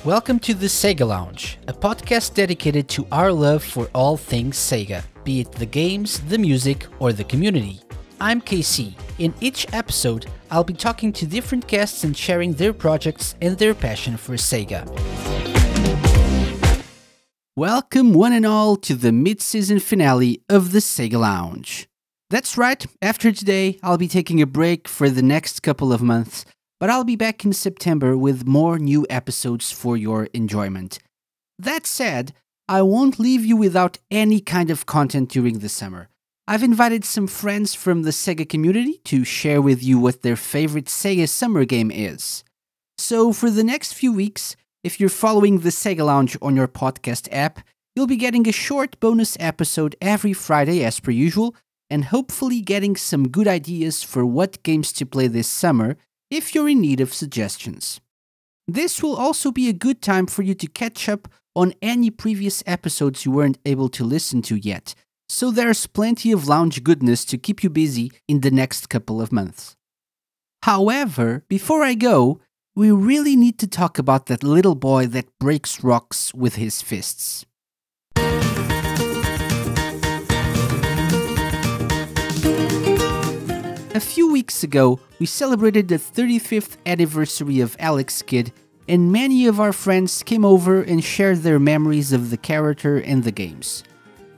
Welcome to the Sega Lounge, a podcast dedicated to our love for all things Sega, be it the games, the music, or the community. I'm KC. In each episode, I'll be talking to different guests and sharing their projects and their passion for Sega. Welcome one and all to the mid-season finale of the Sega Lounge. That's right, after today, I'll be taking a break for the next couple of months, but I'll be back in September with more new episodes for your enjoyment. That said, I won't leave you without any kind of content during the summer. I've invited some friends from the Sega community to share with you what their favorite Sega summer game is. So for the next few weeks, if you're following the Sega Lounge on your podcast app, you'll be getting a short bonus episode every Friday as per usual, and hopefully getting some good ideas for what games to play this summer if you're in need of suggestions. This will also be a good time for you to catch up on any previous episodes you weren't able to listen to yet, so there's plenty of lounge goodness to keep you busy in the next couple of months. However, before I go, we really need to talk about that little boy that breaks rocks with his fists. A few weeks ago, we celebrated the 35th anniversary of Alex Kidd, and many of our friends came over and shared their memories of the character and the games.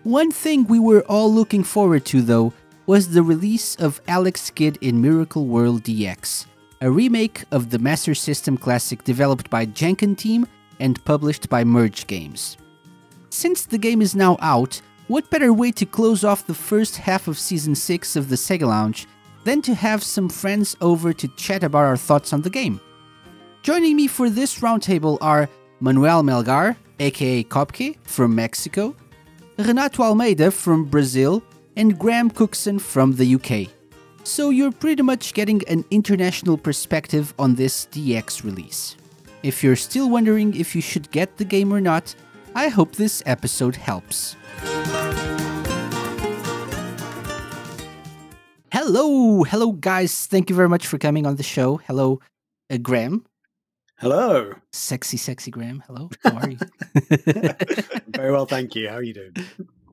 One thing we were all looking forward to, though, was the release of Alex Kidd in Miracle World DX, a remake of the Master System classic developed by Jankenteam and published by Merge Games. Since the game is now out, what better way to close off the first half of Season 6 of the Sega Lounge than to have some friends over to chat about our thoughts on the game. Joining me for this roundtable are Manuel Melgar, aka Köpke, from Mexico, Renato Almeida from Brazil, and Cookson from the UK. So you're pretty much getting an international perspective on this DX release. If you're still wondering if you should get the game or not, I hope this episode helps. Hello guys, thank you very much for coming on the show. Hello, Graham. Hello. Sexy Graham. Hello, how are you? Very well, thank you. How are you doing?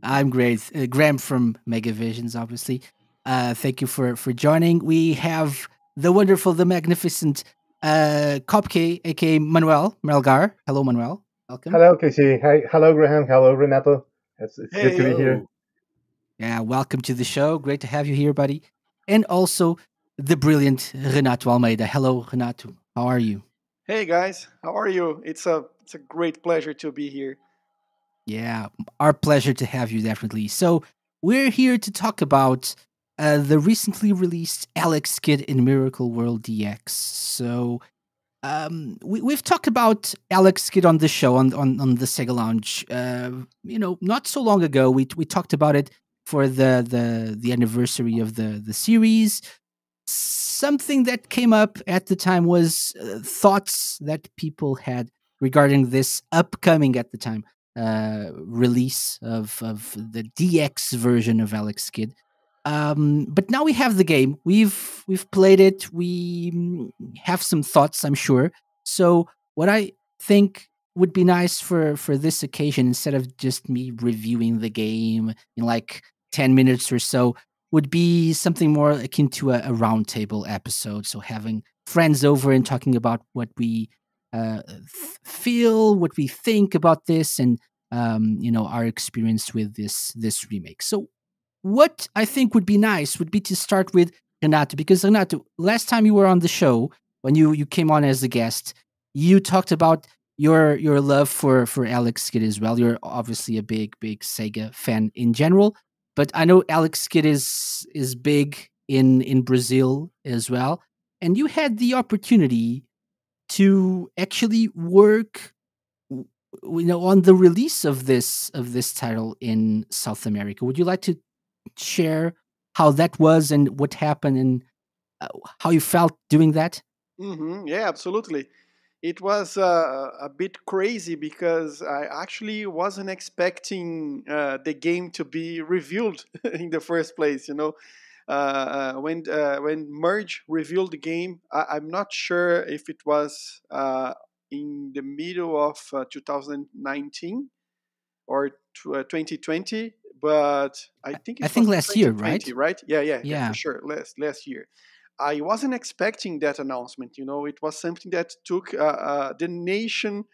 I'm great. Graham from Megavisions, obviously. Thank you for joining. We have the wonderful, the magnificent Köpke, aka Manuel Melgar. Hello, Manuel. Welcome. Hello, Casey. Hi. Hello, Graham. Hello, Renato. It's good to be here. Yeah, welcome to the show. Great to have you here, buddy. And also the brilliant Renato Almeida. Hello, Renato. How are you? Hey guys, how are you? It's a great pleasure to be here. Yeah, our pleasure to have you, definitely. So we're here to talk about the recently released Alex Kidd in Miracle World DX. So we've talked about Alex Kidd on the show on the Sega Lounge. Not so long ago. We talked about it for the anniversary of the series. Something that came up at the time was thoughts that people had regarding this upcoming, at the time, release of the DX version of Alex Kidd. But now we have the game. We've played it. We have some thoughts, I'm sure. So what I think would be nice for this occasion, instead of just me reviewing the game in like 10 minutes or so, would be something more akin to a roundtable episode. So having friends over and talking about what we feel, what we think about this, and our experience with this remake. So what I think would be nice would be to start with Renato, because Renato, last time you were on the show, when you came on as a guest, you talked about your love for Alex Kidd as well. You're obviously a big Sega fan in general, but I know Alex Kidd is big in Brazil as well, and you had the opportunity to actually work, on the release of this title in South America. Would you like to share how that was and what happened and how you felt doing that? Yeah, absolutely. It was a bit crazy because I actually wasn't expecting the game to be revealed in the first place. When Merge revealed the game, I'm not sure if it was in the middle of 2019 or 2020, but I think I it think was last year, 2020, right? right? Yeah, for Yeah. sure. Last year. I wasn't expecting that announcement. It was something that took the nation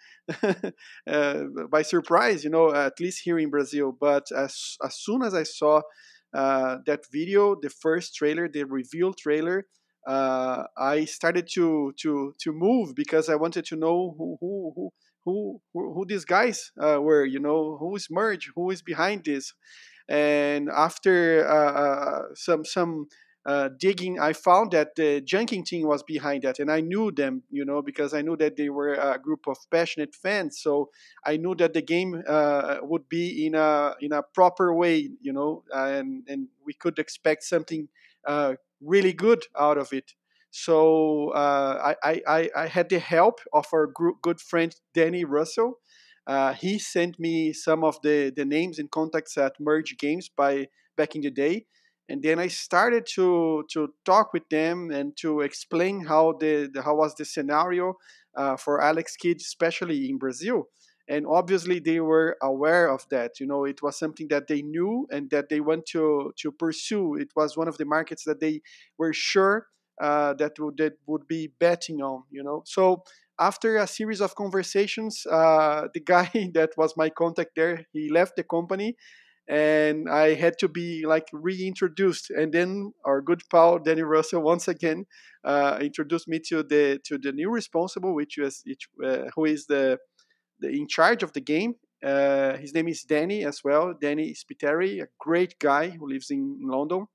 by surprise. At least here in Brazil. But as soon as I saw that video, the first trailer, the reveal trailer, I started to move because I wanted to know who these guys were. Who is Merge, who is behind this. And after some digging, I found that the Jankenteam was behind that, and I knew them, because I knew that they were a group of passionate fans. So I knew that the game would be in a proper way, and we could expect something really good out of it. So I had the help of our good friend Danny Russell. He sent me some of the names and contacts at Merge Games by back in the day, and then I started to talk with them and to explain how was the scenario for Alex Kidd, especially in Brazil. And obviously, they were aware of that. It was something that they knew and that they want to pursue. It was one of the markets that they were sure that would be betting on. So after a series of conversations, the guy that was my contact there, he left the company, and I had to be like reintroduced. And then our good pal Danny Russell once again introduced me to the new responsible, who is the in charge of the game. His name is Danny as well, Danny Spiteri, a great guy who lives in London.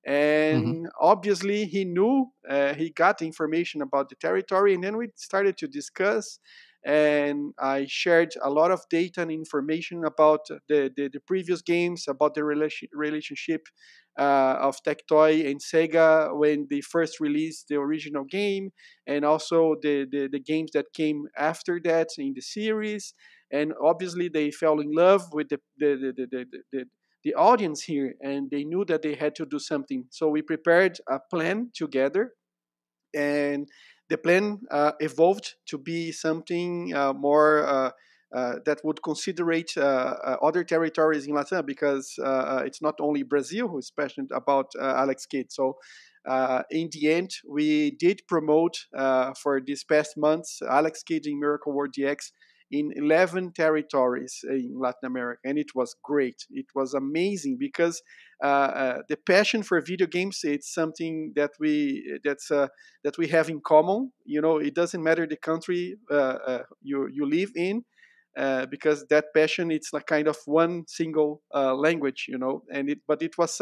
Hmm. And obviously, he knew, he got the information about the territory, and then we started to discuss. And I shared a lot of data and information about the previous games, about the relationship of Tectoy and Sega when they first released the original game, and also the games that came after that in the series. And obviously, they fell in love with the audience here, and they knew that they had to do something. So we prepared a plan together, and the plan evolved to be something more that would considerate other territories in Latin, because it's not only Brazil who is passionate about Alex Kidd. So in the end, we did promote for these past months Alex Kidd in Miracle World DX in 11 territories in Latin America, and it was great. It was amazing because the passion for video games, it's something that we have in common. It doesn't matter the country you live in, because that passion, it's like kind of one single language. But it was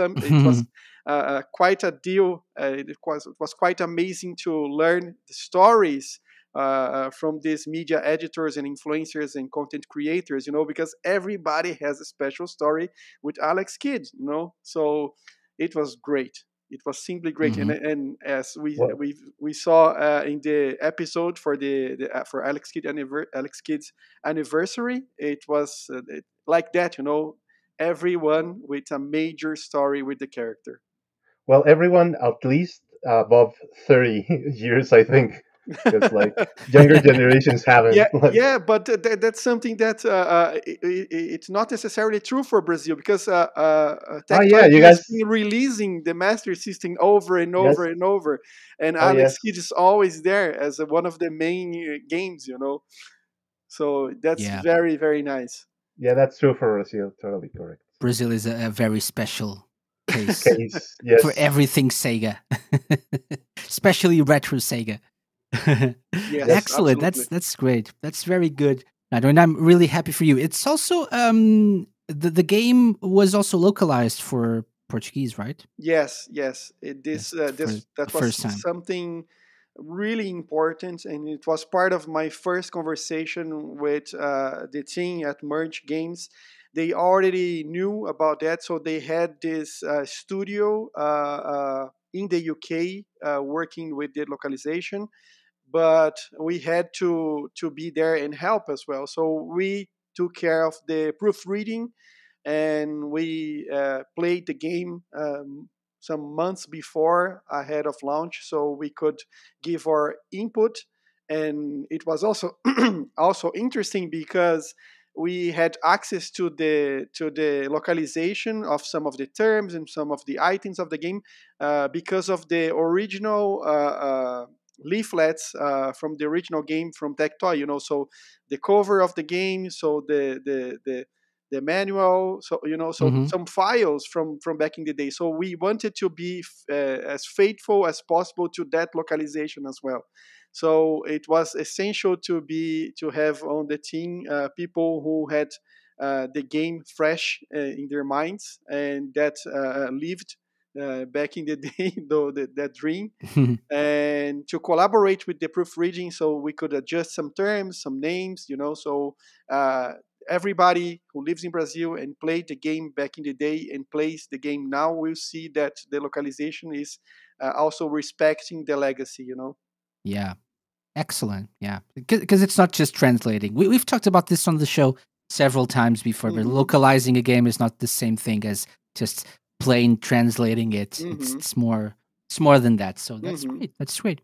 quite a deal. It was quite amazing to learn the stories from these media editors and influencers and content creators, because everybody has a special story with Alex Kidd. So it was great. It was simply great. and Hmm. and as we Well, we we saw in the episode for for Alex Kidd's anniversary, it was like that. Everyone with a major story with the character. well, everyone at least above 30 years, I think, because like younger generations Yeah, haven't. Like, yeah, but that's something that it's not necessarily true for Brazil, because oh Tectoy yeah, you has guys, been releasing the Master System over and you guys. over and over, and Oh Alex yes, Kidd is always there as one of the main games. So that's Yeah. very, very nice. yeah, that's true for Brazil. Totally correct. Brazil is a very special case Case, for yes, everything Sega, especially retro Sega. Yes, yes. Excellent. absolutely. That's great. That's very good. Nado, and I'm really happy for you. It's also the game was also localized for Portuguese, right? Yes, yes. It, Yes, this for this the that was first time. something really important, and it was part of my first conversation with the team at Merge Games. They already knew about that, so they had this studio in the UK working with the localization. But we had to be there and help as well. So we took care of the proofreading, and we played the game some months before ahead of launch, so we could give our input. and it was also also interesting because we had access to the localization of some of the terms and some of the items of the game because of the original leaflets from the original game from Tectoy. So the cover of the game, so the manual, so so Mm-hmm. some files from back in the day. So we wanted to be as faithful as possible to that localization as well. So it was essential to have on the team people who had the game fresh in their minds and that lived back in the day, though that dream, and to collaborate with the proofreading so we could adjust some terms, some names, so uh, everybody who lives in Brazil and played the game back in the day and plays the game now will see that the localization is also respecting the legacy. Yeah. Excellent. Yeah. Because it's not just translating. We've talked about this on the show several times before, but Hmm. localizing a game is not the same thing as just plain translating it. It's, Hmm. it's more it's more than that. So that's Hmm. great. That's great.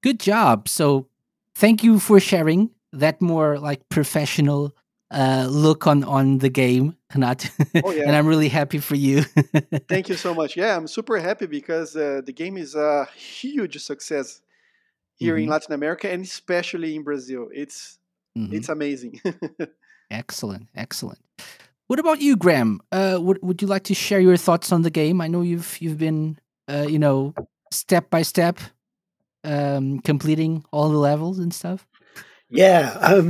Good job. So thank you for sharing that more like professional look on the game, Renato. Oh And yeah. I'm really happy for you. Thank you so much. Yeah, I'm super happy because the game is a huge success here in Hmm. Latin America and especially in Brazil. Hmm. It's amazing. Excellent. Excellent. What about you, Graham? Would you like to share your thoughts on the game? I know you've been step by step completing all the levels and stuff. Yeah.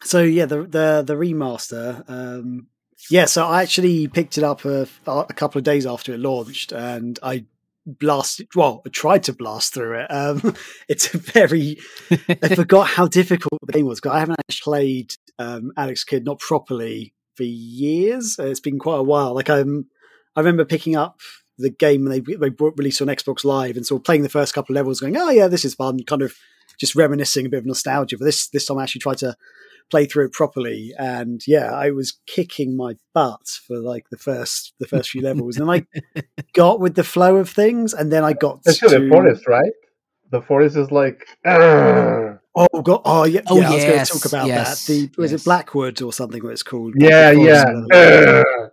So yeah, the remaster. Yeah, so I actually picked it up a couple of days after it launched, and I blasted. Well, I tried to blast through it. It's a very. I forgot how difficult the game was because I haven't actually played Alex Kidd not properly for years. It's been quite a while. I remember picking up the game when they released on Xbox Live and sort of playing the first couple of levels, going, "Oh yeah, this is fun," kind of just reminiscing a bit of nostalgia. But this time I actually tried to play through it properly, and yeah, I was kicking my butt for like the first few levels, and I got with the flow of things, and then I got Especially the to forest, right? The forest is like, "Argh." oh god, oh yeah, Oh yeah, I was going to talk yes, about that. yes, Was it yes. Blackwood or something? What it's called, the Yeah, forest yeah, level. "Argh."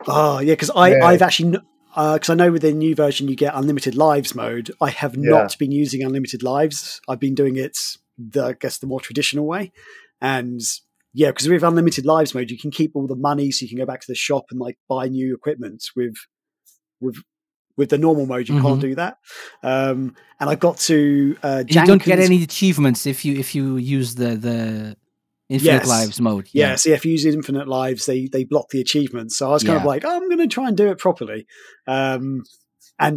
Oh yeah, because Yeah, I've actually because I know with the new version you get unlimited lives mode. I have yeah. not been using unlimited lives. I've been doing it I guess the more traditional way, and yeah, because with unlimited lives mode you can keep all the money, so you can go back to the shop and like buy new equipment. With with the normal mode you can't Hmm. do that. And I got to You don't get Janken's. any achievements if you use the infinite Yes. lives mode. Yeah, Yeah, so if you use infinite lives, they block the achievements. So I was kind of yeah. like, oh, I'm going to try and do it properly. And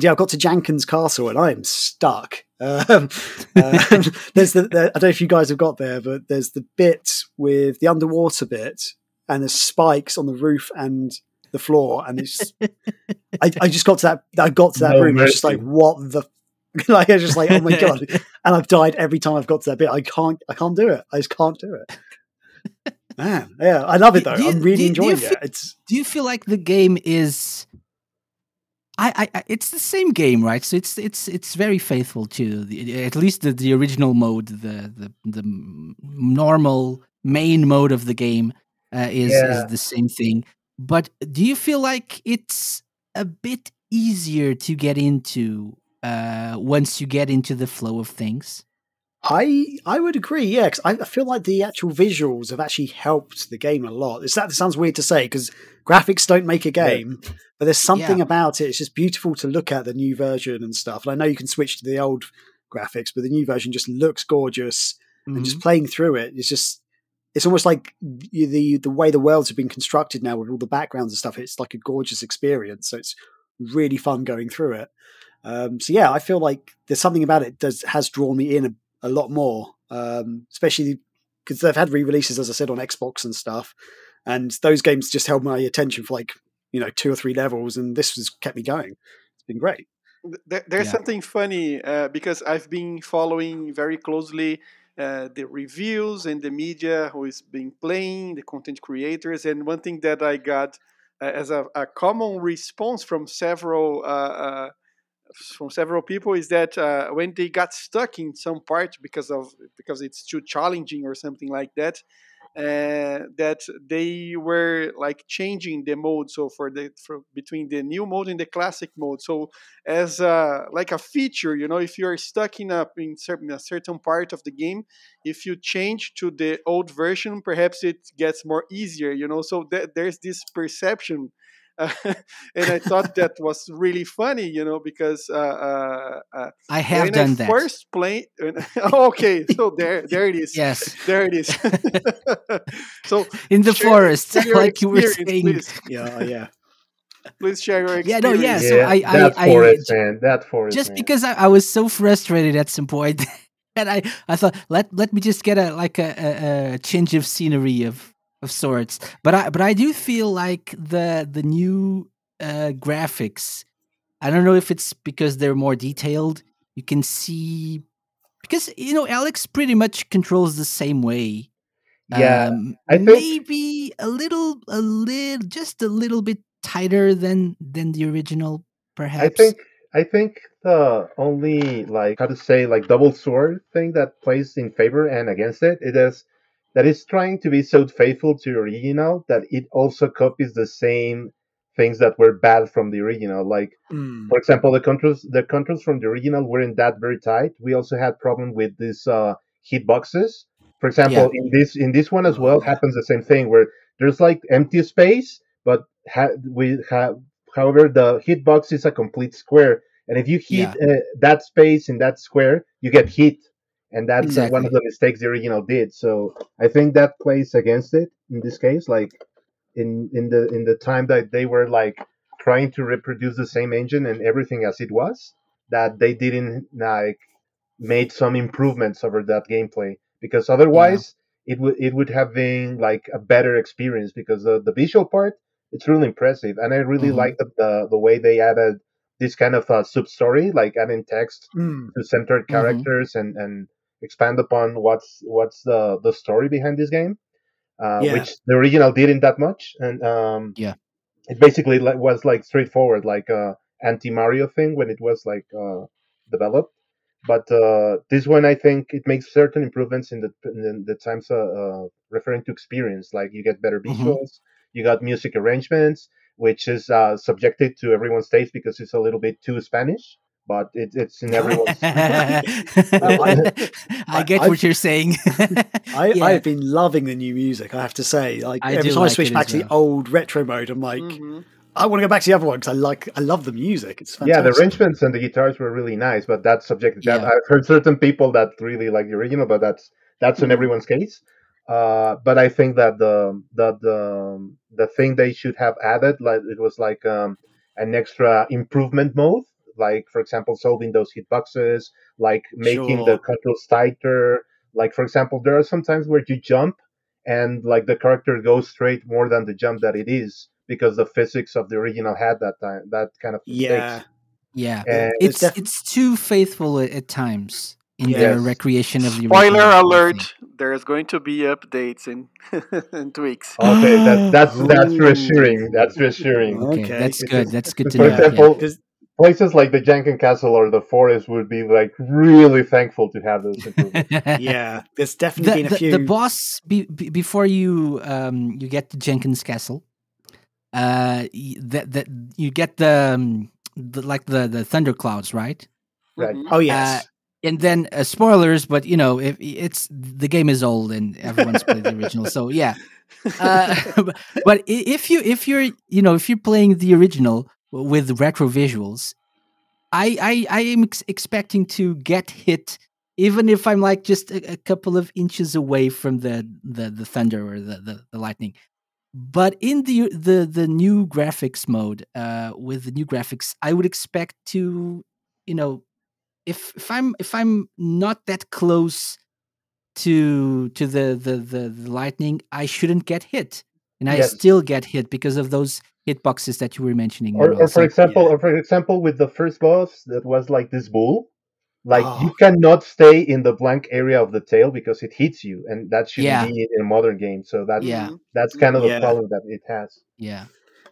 yeah, I got to Janken's castle and I am stuck. There's I don't know if you guys have got there, but there's the bit with the underwater bit and there's spikes on the roof and the floor. And it's, I just got to that, I got to that No room. I was just like, mercy. what the, like, I was just like, oh my God. And I've died every time I've got to that bit. I can't do it. I just can't do it. Man, yeah, I love it though. I'm really enjoying it. It's do you feel like the game is it's the same game, right? So it's very faithful to at least the original mode, the normal main mode of the game is Yeah, the same thing. But do you feel like it's a bit easier to get into once you get into the flow of things? I would agree, yeah, because I feel like the actual visuals have actually helped the game a lot. That sounds weird to say because graphics don't make a yeah, game, but there's Yeah. something about it. It's just beautiful to look at the new version and stuff. And I know you can switch to the old graphics, but the new version just looks gorgeous. And Hmm. just playing through it, it's almost like the way the worlds have been constructed now with all the backgrounds and stuff. It's like a gorgeous experience. So it's really fun going through it. So yeah, I feel like there's something about it has drawn me in a lot more, especially because they've had re-releases, as I said, on Xbox and stuff, and those games just held my attention for like 2 or 3 levels, and this has kept me going. It's been great. There's Yeah. something funny because I've been following very closely the reviews and the media who is been playing, the content creators, and one thing that I got as a common response from several from several people is that when they got stuck in some part because it's too challenging or something like that, that they were like changing the mode, so between the new mode and the classic mode, so as like a feature, if you're stuck in a certain part of the game, if you change to the old version, perhaps it gets more easier, so there's this perception. And I thought that was really funny, because I have when I done that. first played, okay, so there it is, Yes. there it is. So In the forest, share your like you were experience, saying. please. Yeah. Please share your Yeah, no, yeah. experience. So Yeah, that forest, man. That forest, just man. because I was so frustrated at some point, and I thought let me just get a change of scenery of sorts. But I do feel like the new graphics. I don't know if it's because they're more detailed. You can see because Alex pretty much controls the same way. Yeah, I think Maybe just a little bit tighter than the original, I perhaps. think I think the only like how to say like double sword thing that plays in favor and against it is that it's trying to be so faithful to the original that it also copies the same things that were bad from the original. Like Mm. for example, the controls from the original weren't that very tight. We also had problem with these hitboxes. For Yeah. example, in this one as Oh well yeah. happens the same thing where there's like empty space, but we have however the hitbox is a complete square, and if you hit Yeah. that space in that square, you get hit, and that's one of Exactly. the mistakes the original did. So I think that plays against it in this case. Like in the time that they were like trying to reproduce the same engine and everything as it was, that they didn't like made some improvements over that gameplay, because Yeah. otherwise it would have been like a better experience, because the visual part, it's really impressive, and I really Hmm. like the way they added this kind of sub story, like adding text Mm. to centered Hmm. characters and expand upon what's the story behind this game, Yeah. which the original didn't that much. And Yeah. it basically was like straightforward, like a anti Mario thing when it was like developed. But this one, I think it makes certain improvements in the times referring to experience. Like you get better Hmm. visuals, you got music arrangements, which is subjected to everyone's taste because it's a little bit too Spanish, but it's in everyone's. I, I get I've what you're saying. I Yeah, have been loving the new music. I have to say, like I every do time I like it switch back as to the well. old retro mode, I'm like, Hmm. I want to go back to the other one because I love the music. It's Yeah, the fantastic. arrangements and the guitars were really nice, but that's subjective. That Yeah. I've heard certain people that really like the original, but that's in Mm. everyone's case. But I think that the thing they should have added, like it was like an extra improvement mode, like for example, solving those hitboxes, like making the Sure. controls tighter. Like for example, there are some times where you jump and like the character goes straight more than the jump that it is, because the physics of the original had that kind of mistakes. Yeah. Yeah. And There's definitely. It's too faithful at times in Yeah. their yes, recreation of the Spoiler original, I think. alert: there's going to be updates and and tweaks. okay, that's reassuring. That's Ooh. reassuring. Okay, Okay. that's good. That's good to For know. Yeah. example, Because places like the Janken Castle or the forest would be like really thankful to have those improvements. yeah, there's definitely the, been a the few. boss before you get to Jenkins Castle, that you get the thunderclouds, right? Right. Oh Uh, yes. and then spoilers, but if it's the game is old and everyone's played the original, so yeah. But if you're playing the original with retro visuals, I am expecting to get hit, even if I'm like just a couple of inches away from the thunder or the lightning. But in the new graphics mode, with the new graphics, I would expect to, you know, if I'm not that close to the lightning, I shouldn't get hit, and I Yes. still get hit because of those hitboxes that you were mentioning, Or, Manuel. or for So example, Yeah. or for example, with the first boss that was like this bull, like you Oh cannot stay in the blank area of the tail because it hits you, and that shouldn't yeah, be in a modern game. So that's yeah, Hmm. that's kind of Hmm. the yeah, problem that it has. yeah.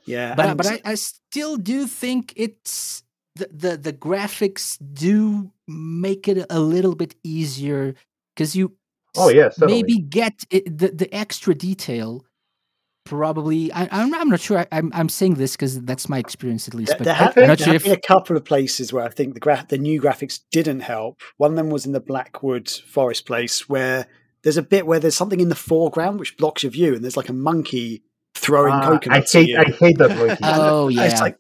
yeah, But and I still do think it's the graphics do make it a little bit easier because you Oh yeah, certainly. maybe get the extra detail. Probably, I'm not sure. I'm saying this because that's my experience at least. But There I'm have not sure been if a couple of places where I think the new graphics didn't help. One of them was in the Blackwood Forest place where there's a bit where there's something in the foreground which blocks your view, and there's like a monkey throwing coconuts at you. I hate that monkey. Oh yeah, It's like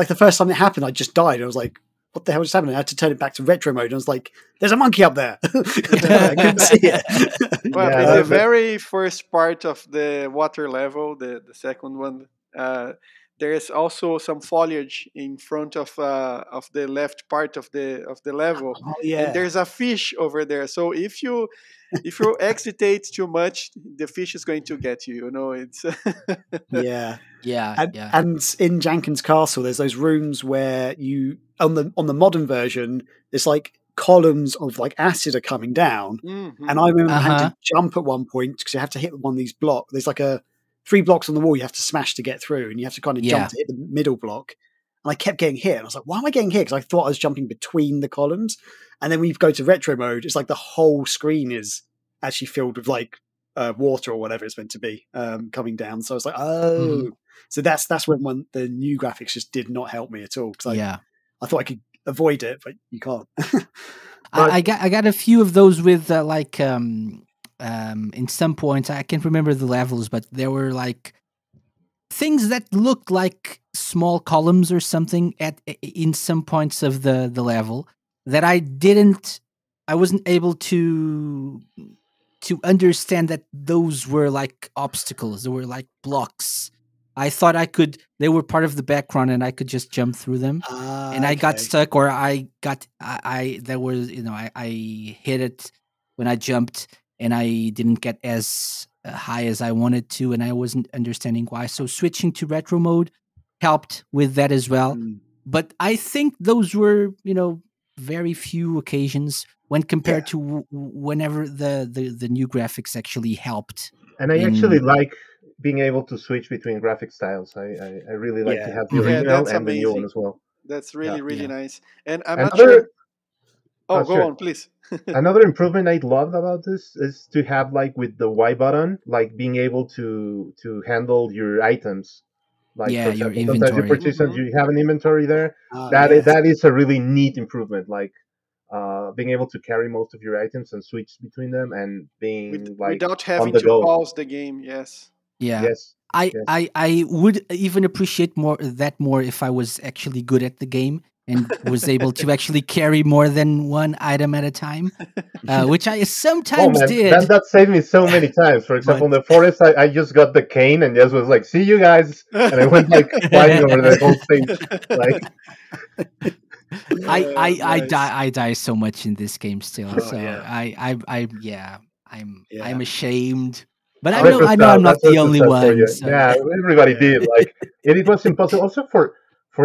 the first time it happened, I just died. I was like, "What the hell just happened?" I had to turn it back to retro mode. And I was like, "There's a monkey up there." I couldn't see it. Well, Yeah, in the but- very first part of the water level, the second one, there is also some foliage in front of the left part of the level, Oh, yeah. and there's a fish over there. So if you excitate too much, the fish is going to get you. You know, it's Yeah. yeah. And in Janken's castle, there's those rooms where you on the modern version, there's like columns of like acid are coming down. Mhm. And I remember having to jump at one point because you have to hit one of these blocks. There's like 3 blocks on the wall you have to smash to get through, and you have to kind of jump to hit the middle block. And I kept getting hit, and I was like, "Why am I getting hit?" Because I thought I was jumping between the columns. And then when you go to retro mode, it's like the whole screen is actually filled with like water or whatever it's meant to be coming down. So I was like, "Oh." So that's when the new graphics just did not help me at all because I thought I could avoid it, but you can't. I got a few of those with in some points I can't remember the levels, but there were like things that looked like small columns or something in some points of the level that I wasn't able to understand that those were like obstacles. They were like blocks. I thought they were part of the background and I could just jump through them. And I got stuck, or I hit it when I jumped and I didn't get as high as I wanted to, and I wasn't understanding why. So switching to retro mode helped with that as well. But I think those were, very few occasions when compared to whenever the new graphics actually helped. And I actually like being able to switch between graphic styles. I really like to have the original and the new one as well. That's really nice. And I'm Another, not sure. Oh, go sure. on, please. Another improvement I love about this is to have like with the Y button, like being able to handle your items. Like for example, your inventory. Sometimes you purchase you have an inventory there. That is a really neat improvement. Like being able to carry most of your items and switch between them and being without having to pause the game. Yes. Yeah. Yes. I would even appreciate more if I was actually good at the game and was able to actually carry more than one item at a time, which I sometimes did. That saved me so many times. For example, in the forest, I just got the cane and just was like, "See you guys," and I went like flying over the whole stage. Like, I die so much in this game still. I'm ashamed. But I know I'm not the only one. So. Yeah, everybody did. Like, and it was impossible. Also for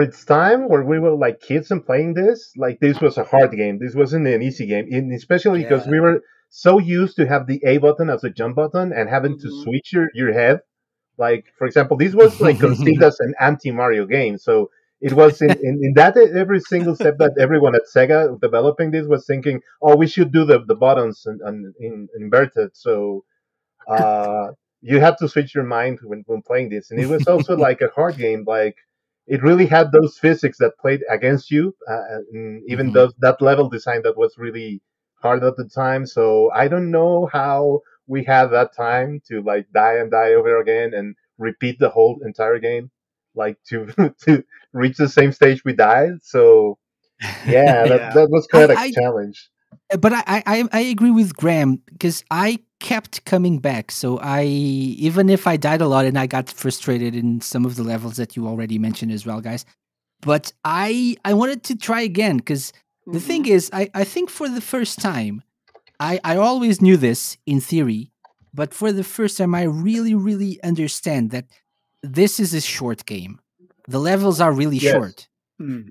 its time, where we were like kids and playing this, like this was a hard game. This wasn't an easy game, and especially because we were so used to have the A button as a jump button and having to switch your head. Like, for example, this was like conceived as an anti-Mario game, so it was in that every single step that everyone at Sega developing this was thinking, oh, we should do the buttons and inverted, so you had to switch your mind when playing this. And it was also like a hard game. Like, it really had those physics that played against you, and even that level design that was really hard at the time. So I don't know how we had that time to like die and die over again and repeat the whole entire game, like to to reach the same stage we died. So that was quite a challenge. But I agree with Graham because I kept coming back. So even if I died a lot and I got frustrated in some of the levels that you already mentioned as well, guys, but I wanted to try again because the thing is, I think for the first time, I always knew this in theory, but for the first time, I really, really understand that this is a short game. The levels are really short.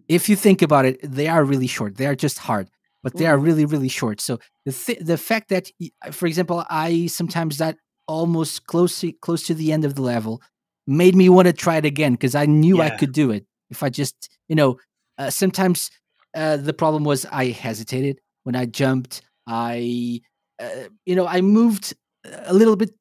If you think about it, they are really short. They are just hard. But they are really, really short. So the fact that, for example, I sometimes died almost close to the end of the level made me want to try it again because I knew I could do it if I just, sometimes the problem was I hesitated when I jumped. I moved a little bit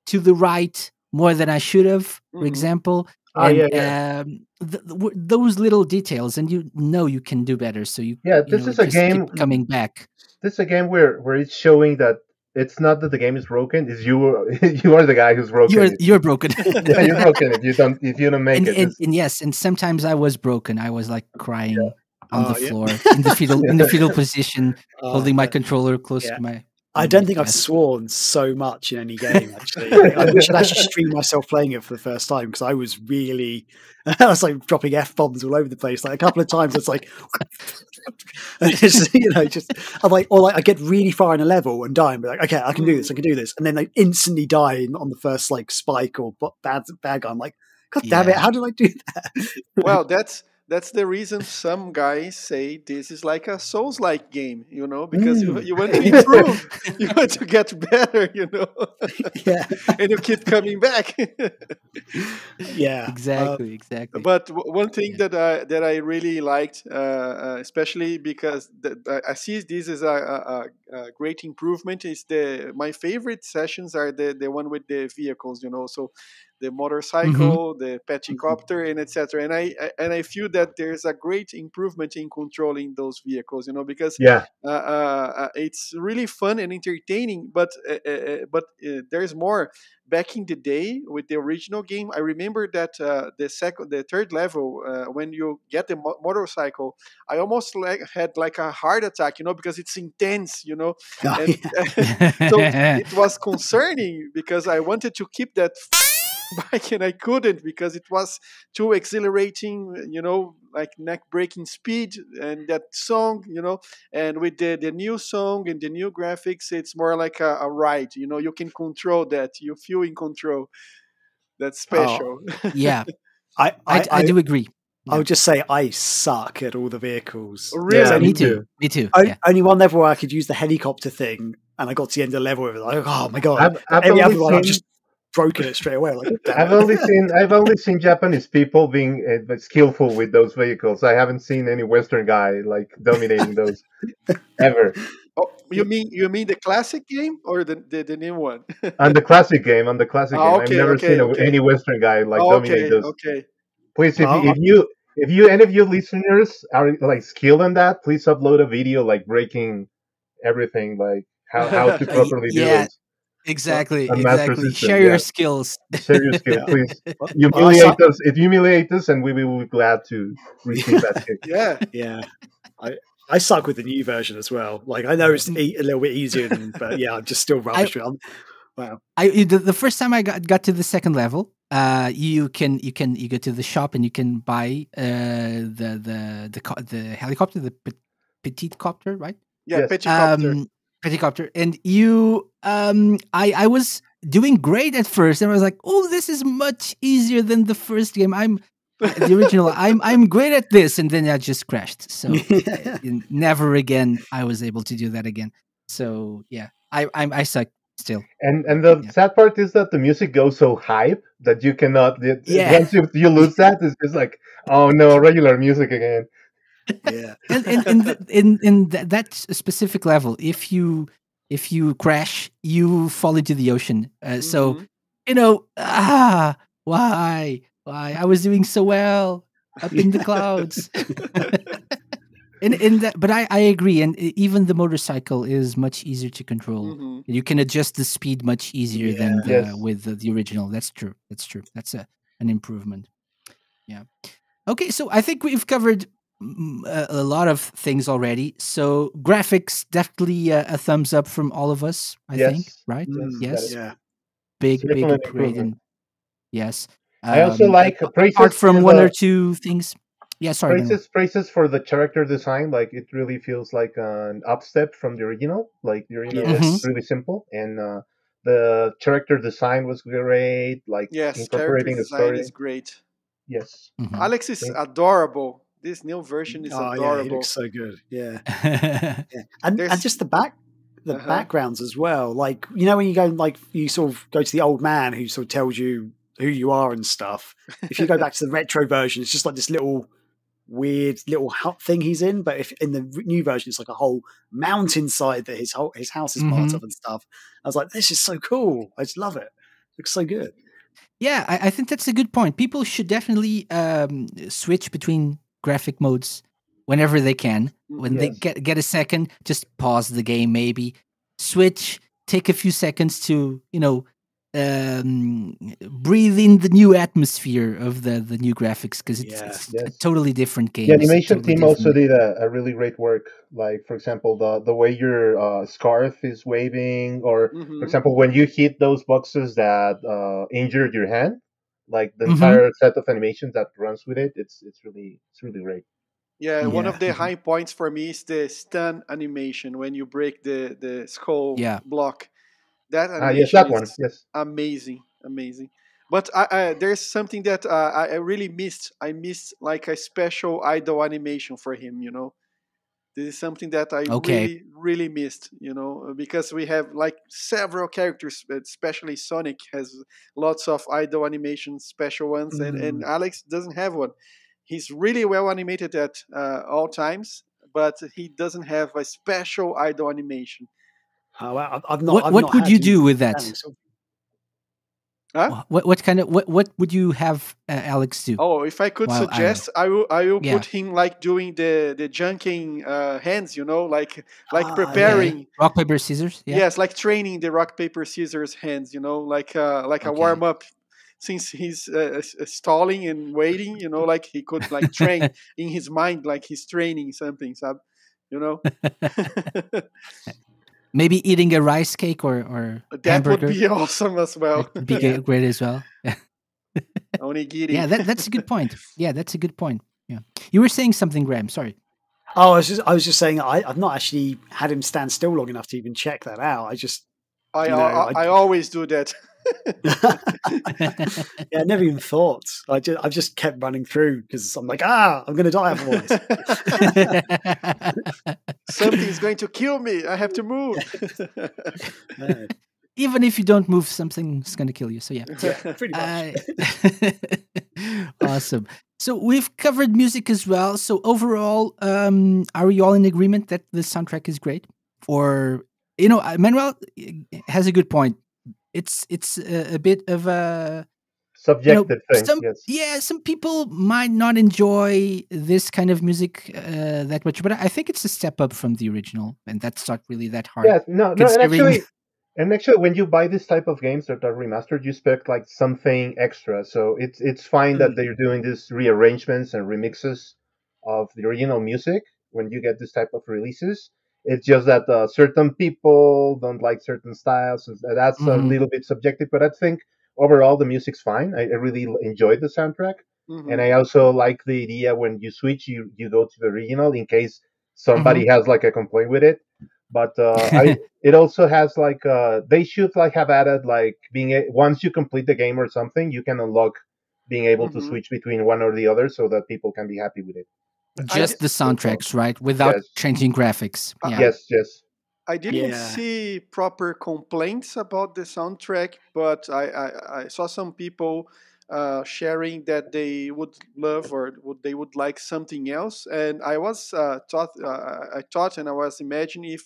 to the right more than I should have, for example. And those little details, and you can do better. So this is a just game. keep coming back. This is a game where it's showing that it's not that the game is broken. It's you. You are the guy who's broken. You're broken. Yeah, you're broken if you don't make it. And yes, and sometimes I was broken. I was like crying on the floor Yeah. in the fetal position, holding my controller close to my. I don't think I've sworn so much in any game, actually. I wish I'd actually stream myself playing it for the first time, because I was really, I was like dropping F-bombs all over the place. Like a couple of times it's like, I'm like, or like I get really far in a level and die and be like, okay, I can do this. And then they instantly die on the first like spike or bad guy. I'm like, God damn it, how did I do that? Well, that's the reason some guys say this is like a Souls-like game, because you want to improve, you want to get better, Yeah. and you keep coming back. Yeah, exactly. But one thing that I really liked, especially because I see this as a great improvement, is my favorite sessions are the one with the vehicles, so the motorcycle, the petcopter, and etc. And I feel that there's a great improvement in controlling those vehicles, because it's really fun and entertaining. But there's more. Back in the day with the original game, I remember that the third level, when you get the motorcycle, I almost had like a heart attack, because it's intense, and so it was concerning because I wanted to keep that bike and I couldn't because it was too exhilarating, like neck-breaking speed, and that song, and with the new song and the new graphics, it's more like a ride, you can control that, you feel in control. That's special. Yeah, I do agree. I would just say I suck at all the vehicles. Really? Yeah, me too. Only one level where I could use the helicopter thing, and I got to the end of the level with it. Like, oh my god! Every other one, I've just broken it straight away. Like, I've only seen Japanese people being skillful with those vehicles. I haven't seen any Western guy like dominating those ever. Oh, you mean the classic game or the new one? On the classic game, Okay, I've never seen any Western guy like dominate those. Okay. Please, if you any of you listeners are like skilled in that, please upload a video like breaking everything, like how to properly do those. Exactly. System, Share your skills. Share your skills, please. Humiliate us. It humiliates us, and we will be glad to receive that kick. Yeah. I suck with the new version as well. Like I know it's a little bit easier, but yeah, I'm just still rubbish. Wow. The first time I got to the second level, you go to the shop and you can buy the helicopter, the petite copter, right? Yeah, yes. Petcopter, and I was doing great at first, and I was like, "Oh, this is much easier than the first game. The original. I'm great at this," and then I just crashed. So never again I was able to do that again. So yeah, I suck still. And the sad part is that the music goes so hype that you cannot. Once you lose that, it's just like, oh no, regular music again. Yeah, and in that specific level, if you crash, you fall into the ocean. So why I was doing so well up in the clouds. But I agree, and even the motorcycle is much easier to control. You can adjust the speed much easier than with the original. That's true. That's an improvement. Yeah. Okay, so I think we've covered a lot of things already. So graphics, definitely a thumbs up from all of us. I think, right? Yes. Yeah. Big upgrade. And yes. I also like apart from one or two things. Yeah, sorry. Praises for the character design. Like it really feels like an upstep from the original. Like the original was really simple, and the character design was great. Like incorporating the story is great. Yes, Alex is adorable. This new version is adorable. Yeah, he looks so good. Yeah, and just the backgrounds as well. Like when you go, like you sort of go to the old man who sort of tells you who you are and stuff. If you go back to the retro version, it's just like this little weird little hut thing he's in. But if in the new version, it's like a whole mountainside that his house is part Hmm. of and stuff. I was like, this is so cool. I just love it. Looks so good. Yeah, I think that's a good point. People should definitely switch between graphic modes whenever they can. When they Yes. get a second, just pause the game, maybe switch, take a few seconds to breathe in the new atmosphere of the new graphics, because Yeah. it's a Yes. totally different The game. It's a animation totally team also different. did a really great work. Like, for example, the way your scarf is waving, or for Hmm. example, when you hit those boxes that injured your hand, like the Hmm. entire set of animations that runs with it, it's really great. Yeah, one Yeah. of the high points for me is the stun animation when you break the skull Yeah. block. That Ah, yes, animation that one. is Yes. amazing, amazing. But there's something that I really missed. I missed like a special idol animation for him. This is something that I Okay. really, really missed. Because we have like several characters, especially Sonic has lots of idol animation special ones, and Mm. Alex doesn't have one. He's really well animated at all times, but he doesn't have a special idol animation. Oh, wow. What I've what not would had you you do with standing that? still. Huh? What kind of what would you have Alex do Oh, if I could while idle? suggest, I will Yeah. put him like doing the junking hands, like Ah, yeah. Okay. preparing. Rock paper scissors. Yeah. Yes, like training the rock paper scissors hands, like a Okay. warm up. Since he's stalling and waiting, like he could like train in his mind, like he's training something, you know. Maybe eating a rice cake or That would hamburger. be awesome as well. That could be Yeah. great as well. Onigiri. Yeah, that's a good point. Yeah, that's a good point. Yeah, you were saying something, Graham. Sorry. Oh, I was just saying I've not actually had him stand still long enough to even check that out. I just, I, you know, I I always do that. yeah, I never even thought. I've just kept running through because I'm like, I'm going to die otherwise. Something's going to kill me. I have to move. Yeah, Even if you don't move, something's going to kill you. So yeah. yeah, pretty much. Awesome. So we've covered music as well. So overall, are we all in agreement that the soundtrack is great? Or Manuel has a good point. It's a bit of a Subjective thing. some Yes. some people might not enjoy this kind of music that much, but I think it's a step up from the original, and that's not really that hard Yeah. No. No. And considering. actually, when you buy this type of games that are remastered, you expect like something extra. So it's fine that Mm. they're doing these rearrangements and remixes of the original music when you get this type of releases. It's just that certain people don't like certain styles. And that's a Mhm, little bit subjective, but I think overall the music's fine. I really enjoyed the soundtrack, and Hmm. I also like the idea when you switch, you go to the original in case mhm. somebody has like a complaint with it. But I it also has like they should like have added like once you complete the game or something, you can unlock being able to Hmm. switch between one or the other so that people can be happy with it. I, That's di- Just the also soundtracks, right? Without yes, changing graphics. I, Yeah. I yes, yes. I didn't Yeah. see proper complaints about the soundtrack, but I saw some people sharing that they would love or they would like something else, and I was I thought and I was imagining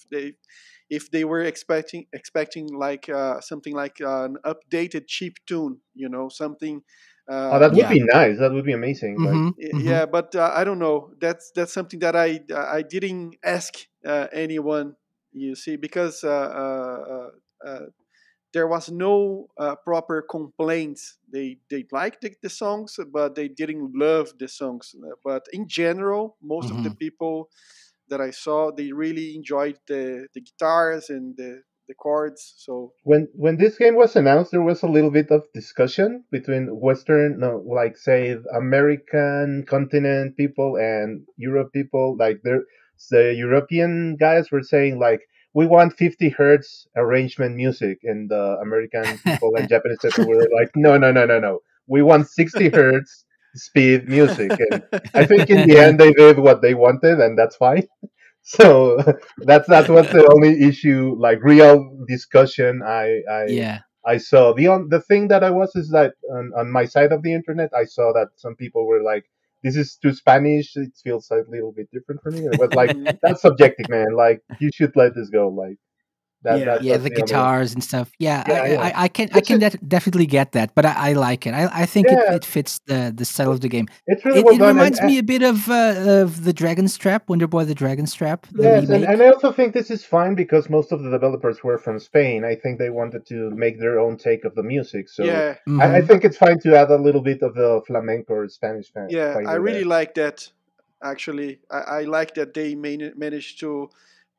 if they were expecting like something like an updated cheap tune, something. Oh, that would Yeah. be nice. That would be amazing. Like Mhm. Mhm. Yeah, but I don't know. That's something that I didn't ask anyone. You see, because there was no proper complaints. They liked the songs, but they didn't love the songs. But in general, most of the Mhm. people that I saw, they really enjoyed the guitars and the chords. So. when this game was announced, there was a little bit of discussion between Western, no, like say American continent people and Europe people. Like the European guys were saying like we want 50 hertz arrangement music, and the American people and Japanese people were like no, no, no, no, no. We want 60 hertz speed music, and I think in the end they did what they wanted, and that's fine. So that was the only issue, like real discussion Yeah. I saw. The thing that I was is that on my side of the internet, I saw that some people were like, this is too Spanish. It feels a little bit different for me. But like Mhm. that's subjective, man. Like you should let this go. Like Yeah. Yeah, that's the the only. guitars and stuff. Yeah, Yeah, yeah. I It's can just, definitely get that, but I like it. I think yeah, it fits the style of the game. it's really well It done, reminds me a bit of the Dragon's Trap, Wonder Boy the Dragon's Trap, the yes, and remake. I also think this is fine because most of the developers were from Spain. I think they wanted to make their own take of the music, so Yeah, I Hmm. think it's fine to add a little bit of the flamenco or Spanish yeah, I flavor really there. like that. Actually, I like that they managed to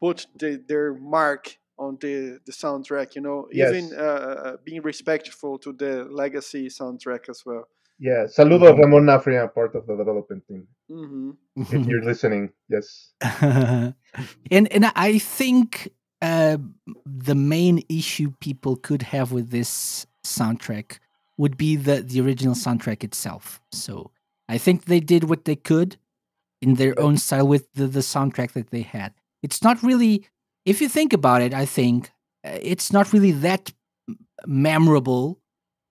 put their mark on the soundtrack. You know, even Yes, being respectful to the legacy soundtrack as well. yeah. Saludo Hmm. Ramon Nafria, part of the development team. Hmm. If you're listening, yes, And I think uh, the main issue people could have with this soundtrack would be the original soundtrack itself. So I think they did what they could in their yes, own style with the soundtrack that they had. It's not really, if you think about it, I think it's not really that memorable,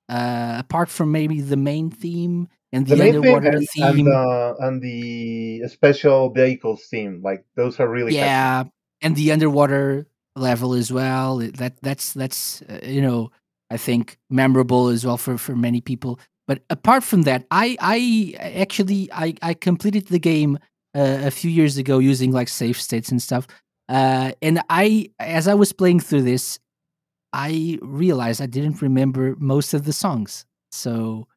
apart from maybe the main theme and the the main theme underwater theme. and the special vehicles theme, like those are really catchy. Yeah, and the underwater level as well. That's I think memorable as well for many people. But apart from that, I completed the game a few years ago using like save states and stuff. And I as I was playing through this, I realized I didn't remember most of the songs. So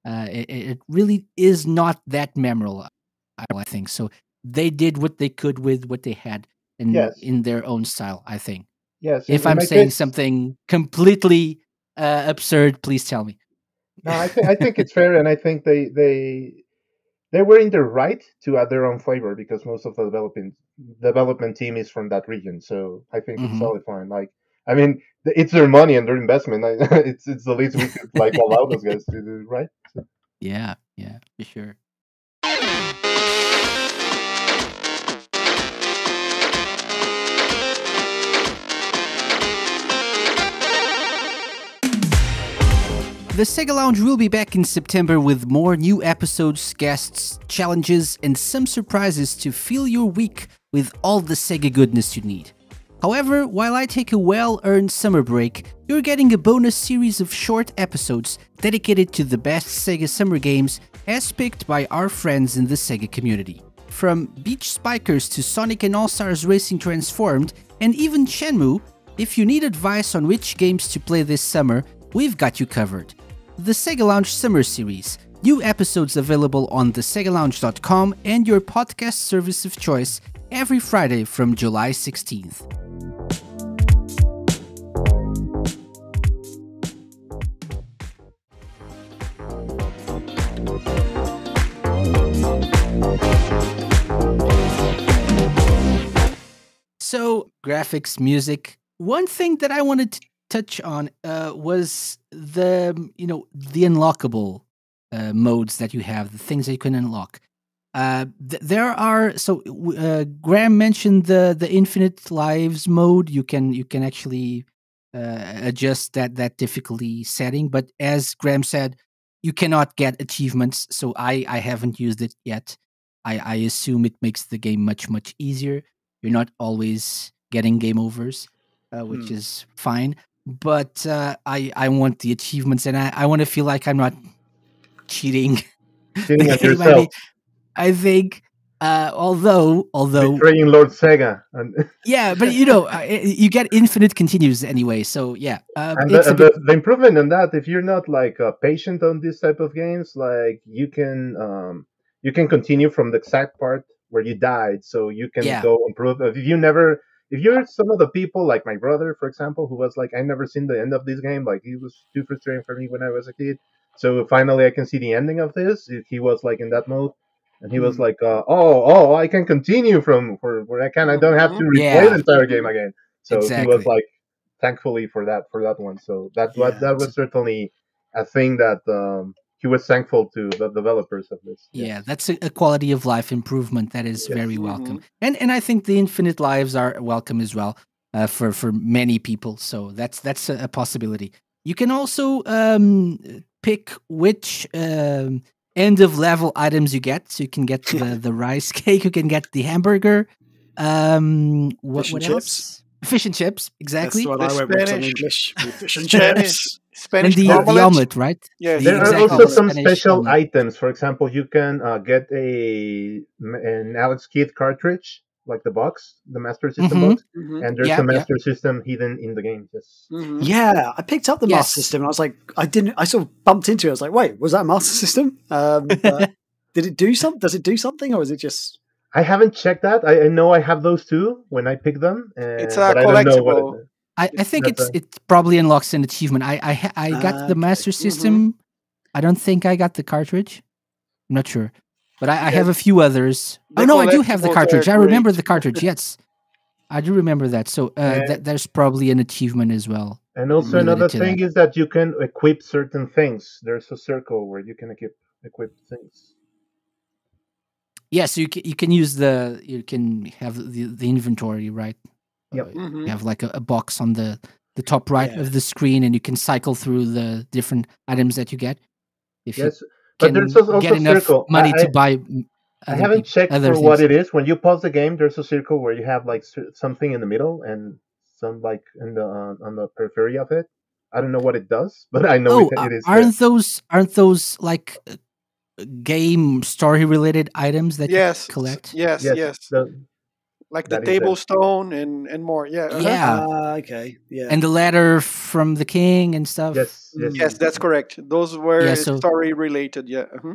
it really is not that memorable. I think so. They did what they could with what they had Yes, in their own style. I think. yes. If In I'm my saying case, something completely absurd, please tell me. no, I think it's fair, and I think they were in the right to add their own flavor because most of the development team is from that region. So I think it's Hmm. totally fine. Like, I mean, it's their money and their investment. It's the least we could like allow those guys to do, right? So, Yeah, yeah, for sure. The Sega Lounge will be back in September with more new episodes, guests, challenges, and some surprises to fill your week with all the Sega goodness you need. However, while I take a well earned summer break, you're getting a bonus series of short episodes dedicated to the best Sega summer games as picked by our friends in the Sega community. From Beach Spikers to Sonic and All Stars Racing Transformed, and even Shenmue, if you need advice on which games to play this summer, we've got you covered. The Sega Lounge Summer Series. New episodes available on thesegalounge.com and your podcast service of choice every Friday from July 16th. So, graphics, music. One thing that I wanted to touch on was the unlockable modes that you have, the things that you can unlock. There are Graham mentioned the infinite lives mode. You can actually adjust that difficulty setting, but as Graham said, you cannot get achievements. So I haven't used it yet. I assume it makes the game much easier. You're not always getting game overs, which Hmm. is fine. But I want the achievements, and I want to feel like I'm not cheating the cheating on game. I yourself, mean, I think, although, betraying Lord Sega, and yeah, but you get infinite continues anyway. So yeah, and it's a bit, the improvement on that, if you're not like patient on this type of games, like you can continue from the exact part where you died, so you can yeah. go improve. If you're some of the people like my brother, for example, who was like, I never seen the end of this game, like it was too frustrating for me when I was a kid. So finally, I can see the ending of this. He was like in that mode, and he was Hmm. like, oh, I can continue from where I can. I don't have to Hmm. replay the Yeah, entire game Hmm. again. So he was exactly. like, thankfully for that one. So Yeah. that So, was certainly a thing that he was thankful to the developers of this. yeah, Yes, that's a quality of life improvement that is very yes, welcome, Hmm. and I think the infinite lives are welcome as well for many people. So that's a possibility. You can also pick which end of level items you get. So you can get the rice cake, you can get the hamburger. Fish What and chips. else? Fish and chips, That's exactly. the one The I went with 'cause I'm Spanish, English. Fish and Spanish, chips. Spanish And the omelet. omelet, right? Yes, The There are Spanish also exactly the omelet. some Spanish special omelet. items. For example, you can get an Alex Kidd cartridge, like the box, the Master System Mm-hmm. box, Mm-hmm. and there's a Yeah, yeah. Master System hidden in the game. Yes. Mm-hmm. Yeah, I picked up the Master Yes. System and I was like, I sort of bumped into it. I was like, wait, was that a Master System? But did it do something? Does it do something, or is it just? I haven't checked that. I know I have those two when I pick them, It's a but I don't know what it collectible. is. I think That's it probably unlocks an achievement. I got the Okay. Master System. I don't think I got the cartridge. I'm not sure, but I have a few others. The Oh no, I do have the collectibles cartridge. are I remember great. the cartridge. Yes, I do remember that. So there's probably an achievement as well. And also related another to thing that. is that you can equip certain things. There's a circle where you can equip things. Yeah, so you can use you can have the inventory, right? Yep. You Mhm. have like a box on the top right Yeah. of the screen, and you can cycle through the different items that you get. If you Yes, but can there's get also enough circle. money to buy I haven't checked other for what things. it is. When you pause the game, there's a circle where you have like something in the middle and some like in the on the periphery of it. I don't know what it does, but I know Oh, it is there. aren't those like game story related items that you Yes, collect? yes, Yes, yes. Like the that is there. table stone and more. Yeah. Uh-huh. Yeah, Okay. Yeah. and the letter from the king and stuff. Yes, yes. Yes, that's correct. Those Yeah, were so story related. Yeah. Uh-huh.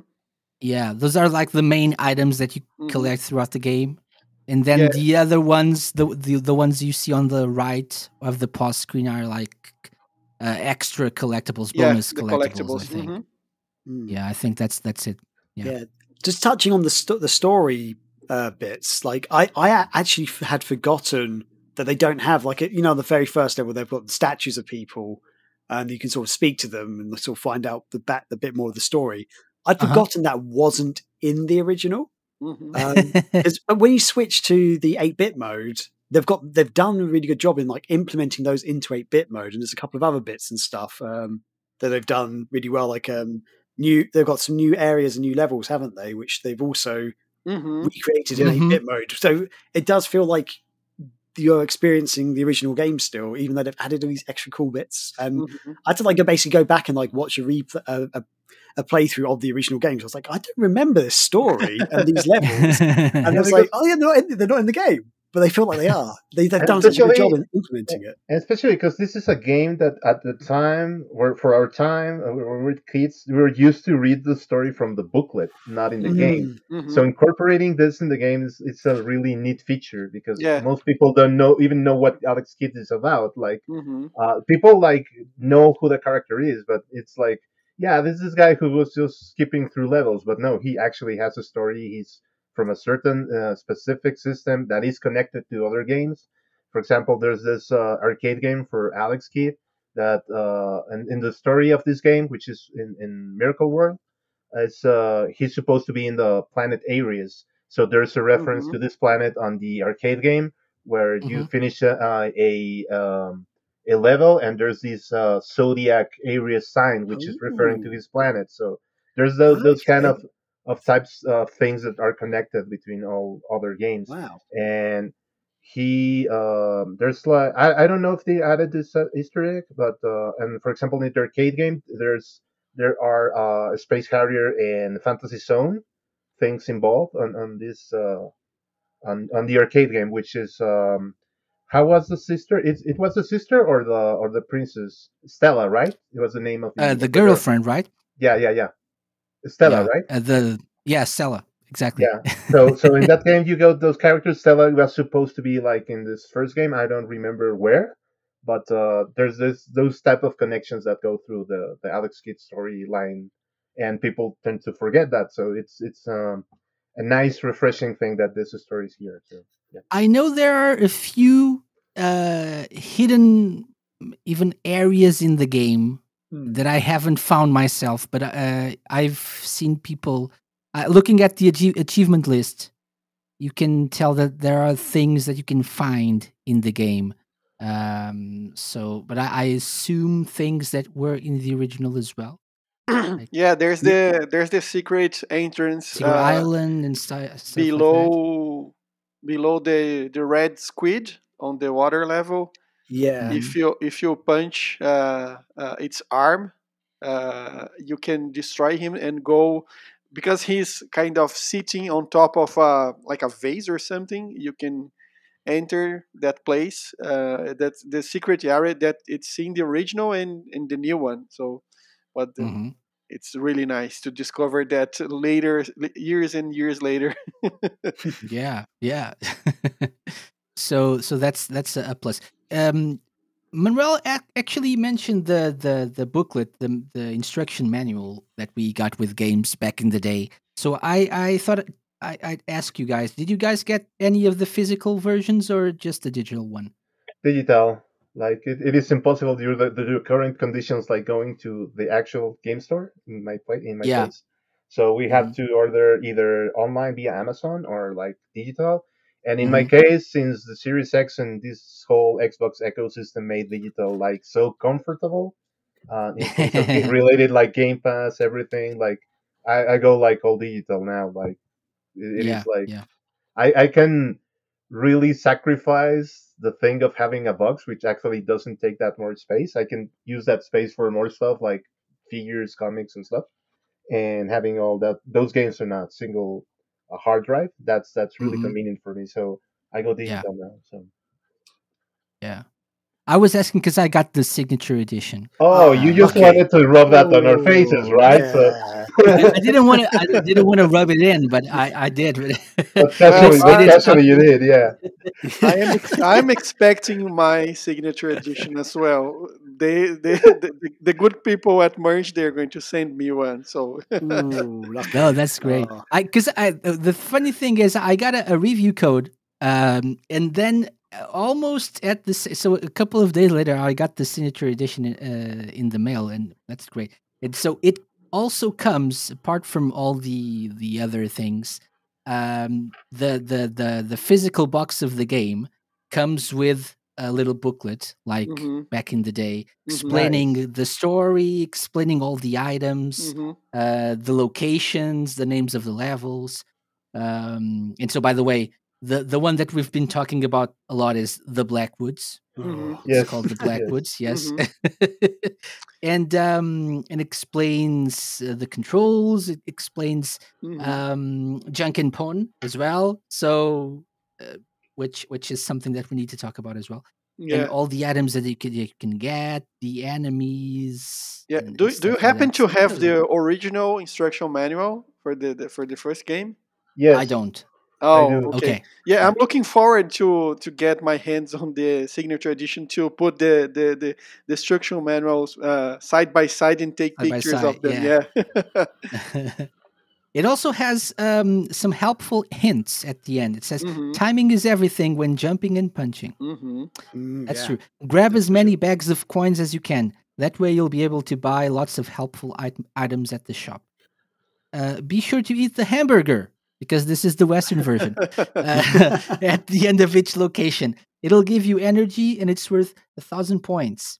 yeah, those are like the main items that you Mhm. collect throughout the game. And then Yeah. the other ones, the ones you see on the right of the pause screen are like extra collectibles, Yeah, bonus the collectibles. I collectibles. think. Mhm. Yeah, I think that's it. Yeah. Yeah. Just touching on the story bits, like I actually had forgotten that they don't have like the very first level they've got the statues of people, and you can sort of speak to them and sort of find out the bit more of the story. I'd Uh-huh. forgotten that wasn't in the original. Mhm. Because when you switch to the 8-bit mode, they've done a really good job in like implementing those into 8-bit mode, and there's a couple of other bits and stuff that they've done really well. Like they've got some new areas and new levels, haven't they? Which they've also Mhm. recreated in Mhm. 8-bit mode. So it does feel like you're experiencing the original game still, even though they've added all these extra cool bits. And Mhm. I had to like basically go back and like watch a playthrough of the original games. I was like, I don't remember this story and these levels. And I Yeah, was like, oh yeah, they're not in the game, but they feel like they are. They've and done such a good job especially in implementing it. and especially because this is a game that at the time, or for our time, when we were kids, we were used to read the story from the booklet, not in the game. Mm. So Mhm. incorporating this in the game it's a really neat feature because Yeah. most people don't even know what Alex Kidd is about. Like Mhm. people like know who the character is, but it's like, yeah, this is this guy who was just skipping through levels, but no, he actually has a story. He's from a certain specific system that is connected to other games. For example, there's this arcade game for Alex Kidd that, and in the story of this game, which is in Miracle World, he's supposed to be in the planet Aries. So there's a reference Mhm. to this planet on the arcade game where you Mhm. finish a level and there's this zodiac Aries sign which is referring to Oh, his planet. So there's those kind okay. of types of things that are connected between all other games. Wow. And he there's like I don't know if they added this Easter egg, but and for example in the arcade game there are a space harrier and fantasy zone things involved on this on the arcade game, which is how was the sister? It was the sister or the princess Stella, right? It was the name The of the girl. girlfriend, right? Yeah, Stella, Yeah. right? Stella, exactly. Yeah. So in that game you got those characters. Stella was supposed to be like in this first game. I don't remember where, but there's those type of connections that go through the Alex Kidd storyline, and people tend to forget that. So it's a nice, refreshing thing that this story is here. So yeah. I know there are a few hidden even areas in the game that I haven't found myself, but I've seen people looking at the achievement list. You can tell that there are things that you can find in the game. But I assume things that were in the original as well. Like Yeah, there's the secret entrance Secret Island and stuff like that. below the red squid on the water level. Yeah. Mhm. If you punch its arm, you can destroy him and go, because he's kind of sitting on top of like a vase or something. You can enter that place. That's the secret area that it's in the original and in the new one. So, but Mhm. it's really nice to discover that later, years and years later. Yeah, yeah. So that's a plus. Um, Manuel actually mentioned the booklet, the instruction manual that we got with games back in the day. So I thought I'd ask you guys: did you guys get any of the physical versions or just the digital one? Digital. Like it is impossible due to the current conditions, like going to the actual game store in my Yeah. case. So we have Hmm. to order either online via Amazon or like digital. And in my Hmm. case, since the Series X and this whole Xbox ecosystem made digital like so comfortable, in things of related like Game Pass, everything, like I go like all digital now. Like it is Yeah, like yeah. I can really sacrifice the thing of having a box, which actually doesn't take that much space. I can use that space for more stuff like figures, comics, and stuff. And having all that, those games are not single hard drive. That's really Hmm. convenient for me. So I go Yeah, digital now. So yeah. I was asking because I got the signature edition. oh, you Ah, just Um, okay. wanted to rub that on our faces, Oh, right? So yeah. I didn't want to. I didn't want to rub it in, but I did. but But Well, casually, it but is casually you did, yeah. I'm expecting my signature edition as well. The good people at Merge, they're going to send me one. So Ooh, no, lucky. that's great. Oh. I the funny thing is I got a review code, and then almost at this, so a couple of days later, I got the signature edition in the mail, and that's great. And so it also comes apart from all the other things. The physical box of the game comes with a little booklet, like hmm back in the day, hmm Nice. explaining the story, explaining all the items, hmm the locations, the names of the levels. And so, by the way, the one that we've been talking about a lot is the Blackwoods. hmm It's Yes, called the yes. Blackwoods, yes, hmm and explains the controls. It explains hmm Jankenteam as well. So, uh, which is something that we need to talk about as well, and Yeah. all the items that you can get, the enemies, Yeah. and Do you stuff like happen that. to So that have was great. the original instruction manual for the first game? I Yes, don't. I Oh, do. okay. Okay. Yeah, Yeah. I'm looking forward to get my hands on the signature edition to put the instruction manuals side by side and take Side by pictures side. of them. Yeah. Yeah. It also has some helpful hints at the end. It says hmm timing is everything when jumping and punching. hmm That's Yeah, true. Grab that's as for many sure. bags of coins as you can. That way, you'll be able to buy lots of helpful items at the shop. Be sure to eat the hamburger because this is the Western version. At the end of each location, it'll give you energy and it's worth 1,000 points.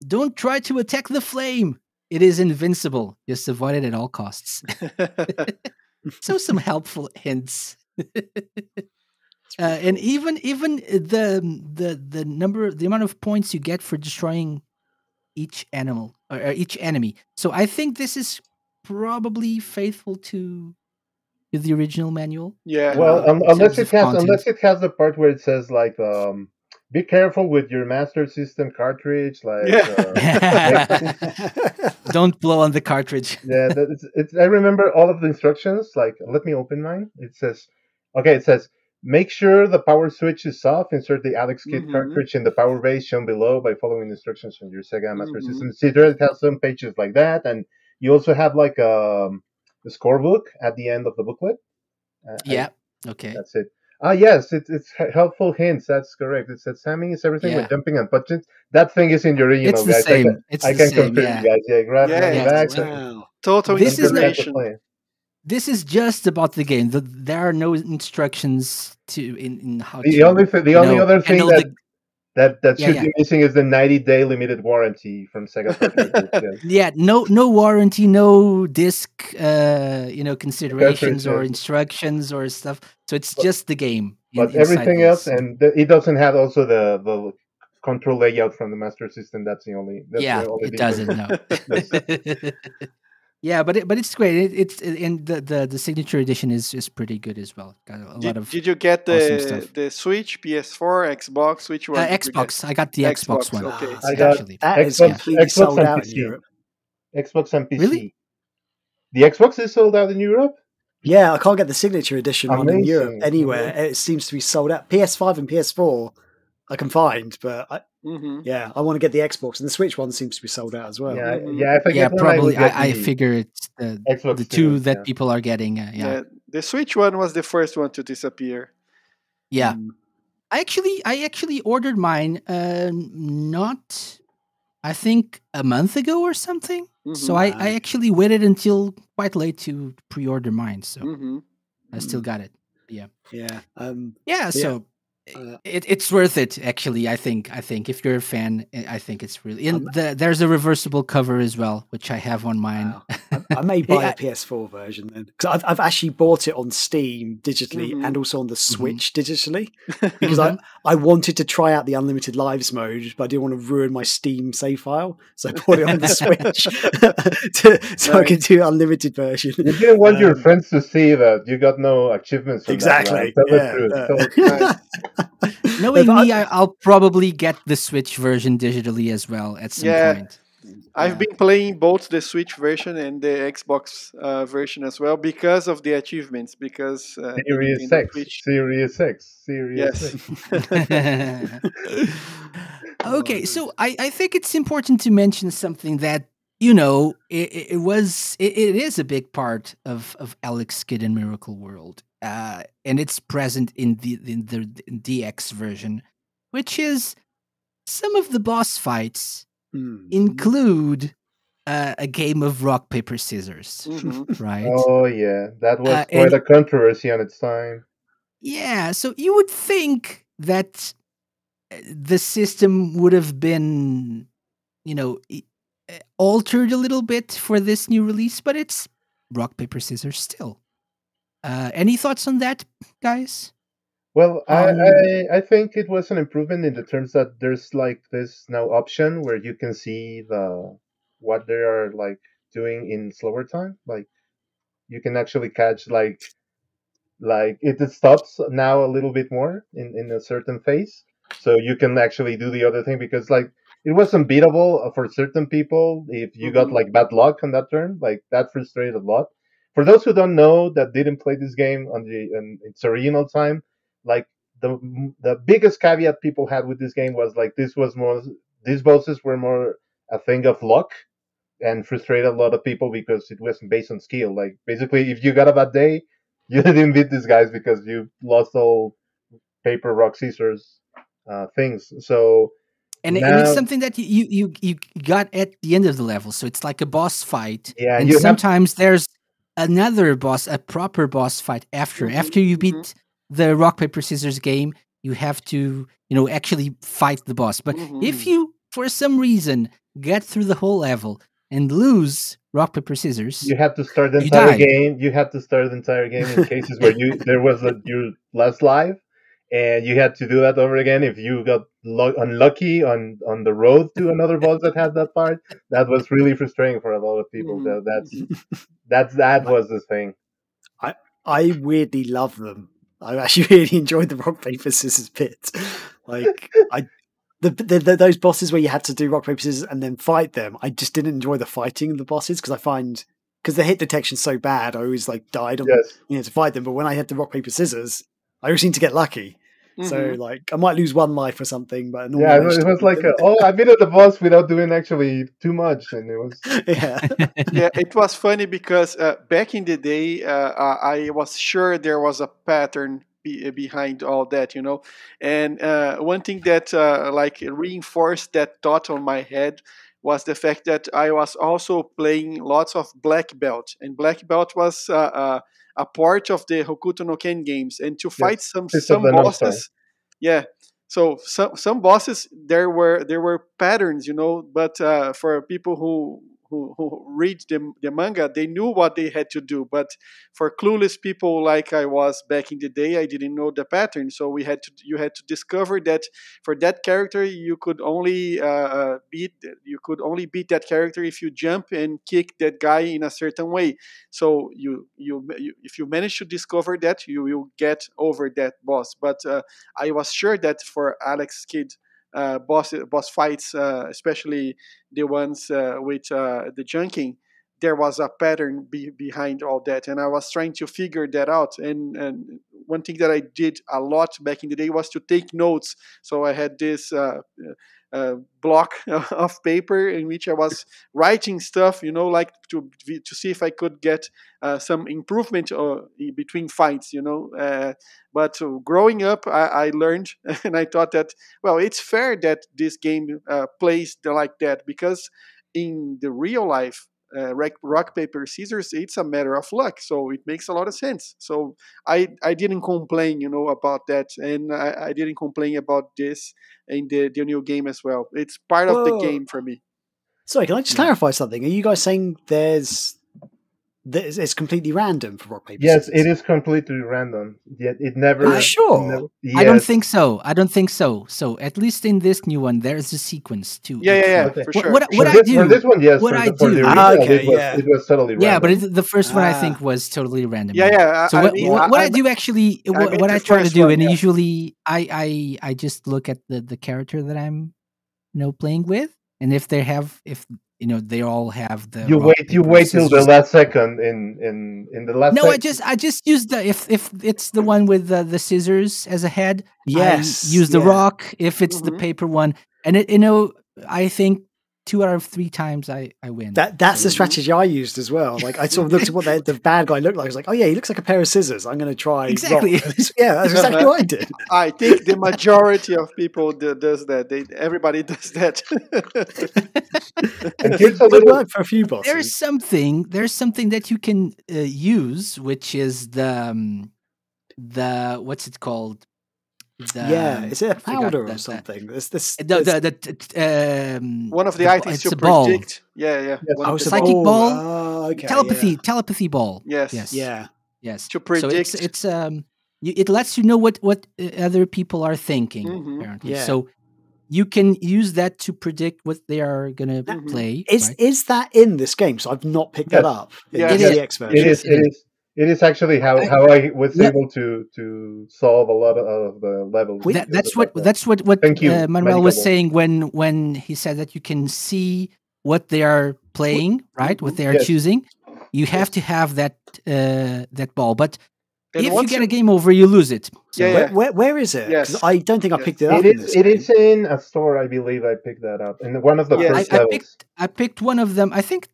Don't try to attack the flame. It is invincible. Just avoid it at all costs. So some helpful hints. It's pretty And cool. even the amount of points you get for destroying each animal or each enemy. So I think this is probably faithful to the original manual Yeah. Well, Uh, in terms of content. unless it has the part where it says like be careful with your Master System cartridge, like Yeah. make Don't blow on the cartridge. yeah, it's I remember all of the instructions. Like, let me open mine. It says, okay, it says make sure the power switch is off. Insert the Alex Kit hmm cartridge in the power base shown below by following instructions from your Sega Master hmm System. See, there it has some pages like that, and you also have like a scorebook at the end of the booklet. I Yeah. Okay. That's it. Ah, yes, it's helpful hints. That's correct. It says Sammy is everything with Yeah. jumping and punching. That thing is in the It's original, the guys. same. It's I the can same. confirm, Yeah. guys. Yeah, grab many Yes. oh, bags wow. Total and This is not. prepare to inspiration. play. This is just about the game. There are no instructions to in how The to only other thing handle that the. That Yeah, should yeah. be missing is the 90-day limited warranty from Sega cartridges. Yes, Yeah, no warranty, no disc considerations or cartridges. instructions or stuff. So it's But, just the game inside everything else, this. and it doesn't have also the control layout from the Master System. That's the Yeah, only it doesn't difference. know. Yes. Yeah, but it's great. It's and the signature edition is pretty good as well. Got a lot of Did you get awesome stuff. the Switch, PS4, Xbox? Which one did you get? Xbox. I got the Xbox Xbox. one. Okay. I See, got Actually, that is yeah. completely Xbox sold and out in PC. Europe. Xbox and Really? PC. The Xbox is sold out in Europe. Yeah, I can't get the signature edition one in Europe Amazing. anywhere. Amazing. It seems to be sold out. PS5 and PS4 I can find, but Mm-hmm. yeah, I want to get the Xbox, and the Switch one seems to be sold out as well. Yeah, Mm-hmm. yeah. If I Yeah, get one, I will probably. get I the figure it's Xbox the too. two that Yeah. people are getting. Yeah, Yeah, the Switch one was the first one to disappear. yeah. Mm. I actually ordered mine. Not I think a month ago or something. So Mm-hmm. I actually waited until quite late to pre-order mine. So Mm-hmm. I still got it. Yeah. Yeah. Yeah, So yeah, so uh, it's worth it actually. I think if you're a fan, I think it's really and there's a reversible cover as well, which I have on mine. wow. I may buy Yeah, a PS4 version then, because I've actually bought it on Steam digitally Mhm. and also on the Mm-hmm. Switch digitally, because Mhm. I wanted to try out the unlimited lives mode, but I didn't want to ruin my Steam save file, so I bought it on the Switch so I could do unlimited version. You didn't want your friends to see that you got no achievements from Exactly. that, right? Tell Yeah. the truth. Tell the truth. Knowing But me, I'll probably get the Switch version digitally as well at some Yeah. point. I've Yeah. been playing both the Switch version and the Xbox version as well because of the achievements. Because the Serious Nintendo sex. Switch, Serious sex. Serious yes. sex. Okay, so I think it's important to mention something that it is a big part of Alex Kidd in Miracle World, and it's present in the DX version, which is some of the boss fights include a game of rock paper scissors, Mhm. right? Oh yeah, that was And quite a controversy on its time. yeah, so you would think that the system would have been, altered a little bit for this new release, but it's rock paper scissors still. Any thoughts on that, guys? Well, Um, I think it was an improvement in the terms that there's like this now option where you can see what they are like doing in slower time. Like you can actually catch like it stops now a little bit more in a certain phase, so you can actually do the other thing because like it was unbeatable for certain people if you got Mhm. like bad luck on that turn. Like that frustrated a lot. For those who don't know that didn't play this game on its original time, like the biggest caveat people had with this game was like these bosses were more a thing of luck and frustrated a lot of people because it wasn't based on skill. Like basically, if you got a bad day, you didn't beat these guys because you lost all paper, rock, scissors things. So And it's now, something that you got at the end of the level, so it's like a boss fight, yeah, and you have sometimes there's another boss, a proper boss fight after. Mhm. After you Mhm. beat the rock paper scissors game, you have to actually fight the boss. But Mhm. if you for some reason get through the whole level and lose rock paper scissors, you had to start the you entire die. game. You had to start the entire game in cases where there was your last life, and you had to do that over again. If you got unlucky on the road to another boss that had that part, that was really frustrating for a lot of people. Mhm. That was the thing. I weirdly love them. I actually really enjoyed the rock paper scissors bit. Like those bosses where you had to do rock paper scissors and then fight them. I just didn't enjoy the fighting of the bosses because I find because the hit detection's so bad, I always like died on Yes. to fight them. But when I had the rock paper scissors, I always seem to get lucky. So Mhm. like I might lose one life or something, but I normally Yeah, manage it to was beat like, them. I beat the boss without doing actually too much, and it was Yeah. Yeah, it was funny because back in the day, I was sure there was a pattern behind all that, And one thing that like reinforced that thought on my head was the fact that I was also playing lots of Black Belt, and Black Belt was a part of the Hokuto no Ken games, and to fight yes, some Fist of some the North Star. bosses, yeah. So some bosses, there were patterns, but for people who read the manga, they knew what they had to do. But for clueless people like I was back in the day, I didn't know the pattern. So you had to discover that for that character you could only beat that character if you jump and kick that guy in a certain way. So if you manage to discover that, you will get over that boss. But I was sure that for Alex Kidd boss fights, especially the ones with the junking, there was a pattern behind all that, and I was trying to figure that out. And one thing that I did a lot back in the day was to take notes. So I had this block of paper in which I was writing stuff, like to see if I could get some improvement between fights, but growing up, I learned and I thought that, well, it's fair that this game plays like that, because in the real life, rock paper scissors, it's a matter of luck, so it makes a lot of sense. So I didn't complain, about that, and I didn't complain about this in the new game as well. It's part of the Whoa. game for me. Sorry, can I just clarify something? Are you guys saying it's completely random for rock paper Yes, scissors? it is completely random. Yet it never. Are you sure? Never, I don't yes. think so. I don't think so. So at least in this new one, there's a sequence to Yeah, it. yeah, Okay. for What sure. what, for what sure. I do? For this one, yes. What I For the do? original, okay, it was totally Yeah, but random. the first one I Ah. think was totally random. Yeah, yeah. So I what mean, what I I do actually, meant what the I try to first do, one, and yeah. usually I just look at the character that I'm playing with, and if they all have the You rock wait. You paper wait till the scissors. last second. In the last No, second. I just use the if it's the one with the scissors as a head, Yes, I use the yeah. rock. If it's the Mhm. paper one, and I think 2 out of 3 times I win. That's the So- strategy I used as well. Like I sort of looked at what the bad guy looked like. I was like, oh yeah, he looks like a pair of scissors. I'm going to try Exactly. rock. Yeah, that's exactly what I did. I think the majority of people does that. Everybody does that. And here's a It little. worked for a few there's bosses. something that you can use, which is the what's it called? Yeah, is it a I forgot powder or the- something? This One of the the- items it's to a ball. predict. Yeah, yeah. Yes. One oh, of it's the a psychic ball. ball? Oh, okay, telepathy ball. Yes. Yes. Yeah. Yes. To So predict. it's it lets you know what other people are thinking, Mhm. apparently. Yeah. So you can use that to predict what they are gonna Mhm. play. Is right? is that in this game? So I've not picked that Yes. up. In Yes. the It is. GX version. It is. It is. It is actually how I was Yeah. able to solve a lot of the levels. That, because that's of that. what Thank you, Manuel Medical was Ball. saying when he said that you can see what they are playing, right? What they are Yes. choosing. You have to have that ball, but And if you once get a game over, you lose it. So Yeah, yeah. Where is it? Because Yes. I don't think I Yes. picked it up It in this is. It game. is in a store. I believe I picked that up in one of the Yes. first I levels. picked one of them. I think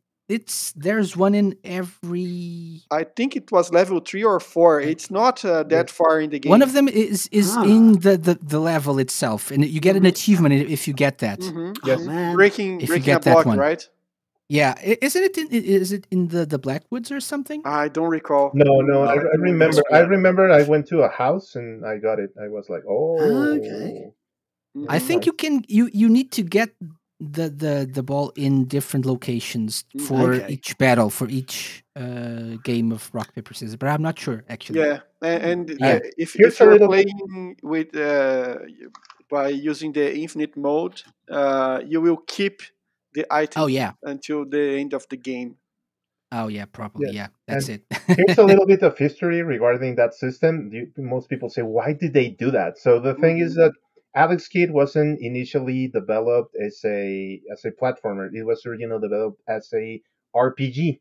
there's one in every. I think it was level 3 or 4. It's not that far in the game. One of them is Ah. in the level itself, and you get an achievement if you get that. Mhm, Yes. mhm. Man. breaking If you breaking a get that block, one. right? Yeah, isn't it? Is it in the Blackwoods or something? I don't recall. No. I don't remember. recall. I remember. I went to a house and I got it. I was like, oh. Okay. I Mhm. think you can. You need to get the ball in different locations for Okay. each battle, for each game of rock paper scissors. But I'm not sure actually. Yeah, and Yeah. if Here's a you're little- playing with by using the infinite mode, you will keep the item Oh yeah. until the end of the game. Oh yeah. Probably. Yeah. Yeah. That's And it. Here's a little bit of history regarding that system. Most people say, why did they do that? So the thing is that Alex Kidd wasn't initially developed as a platformer. It was originally developed as a RPG.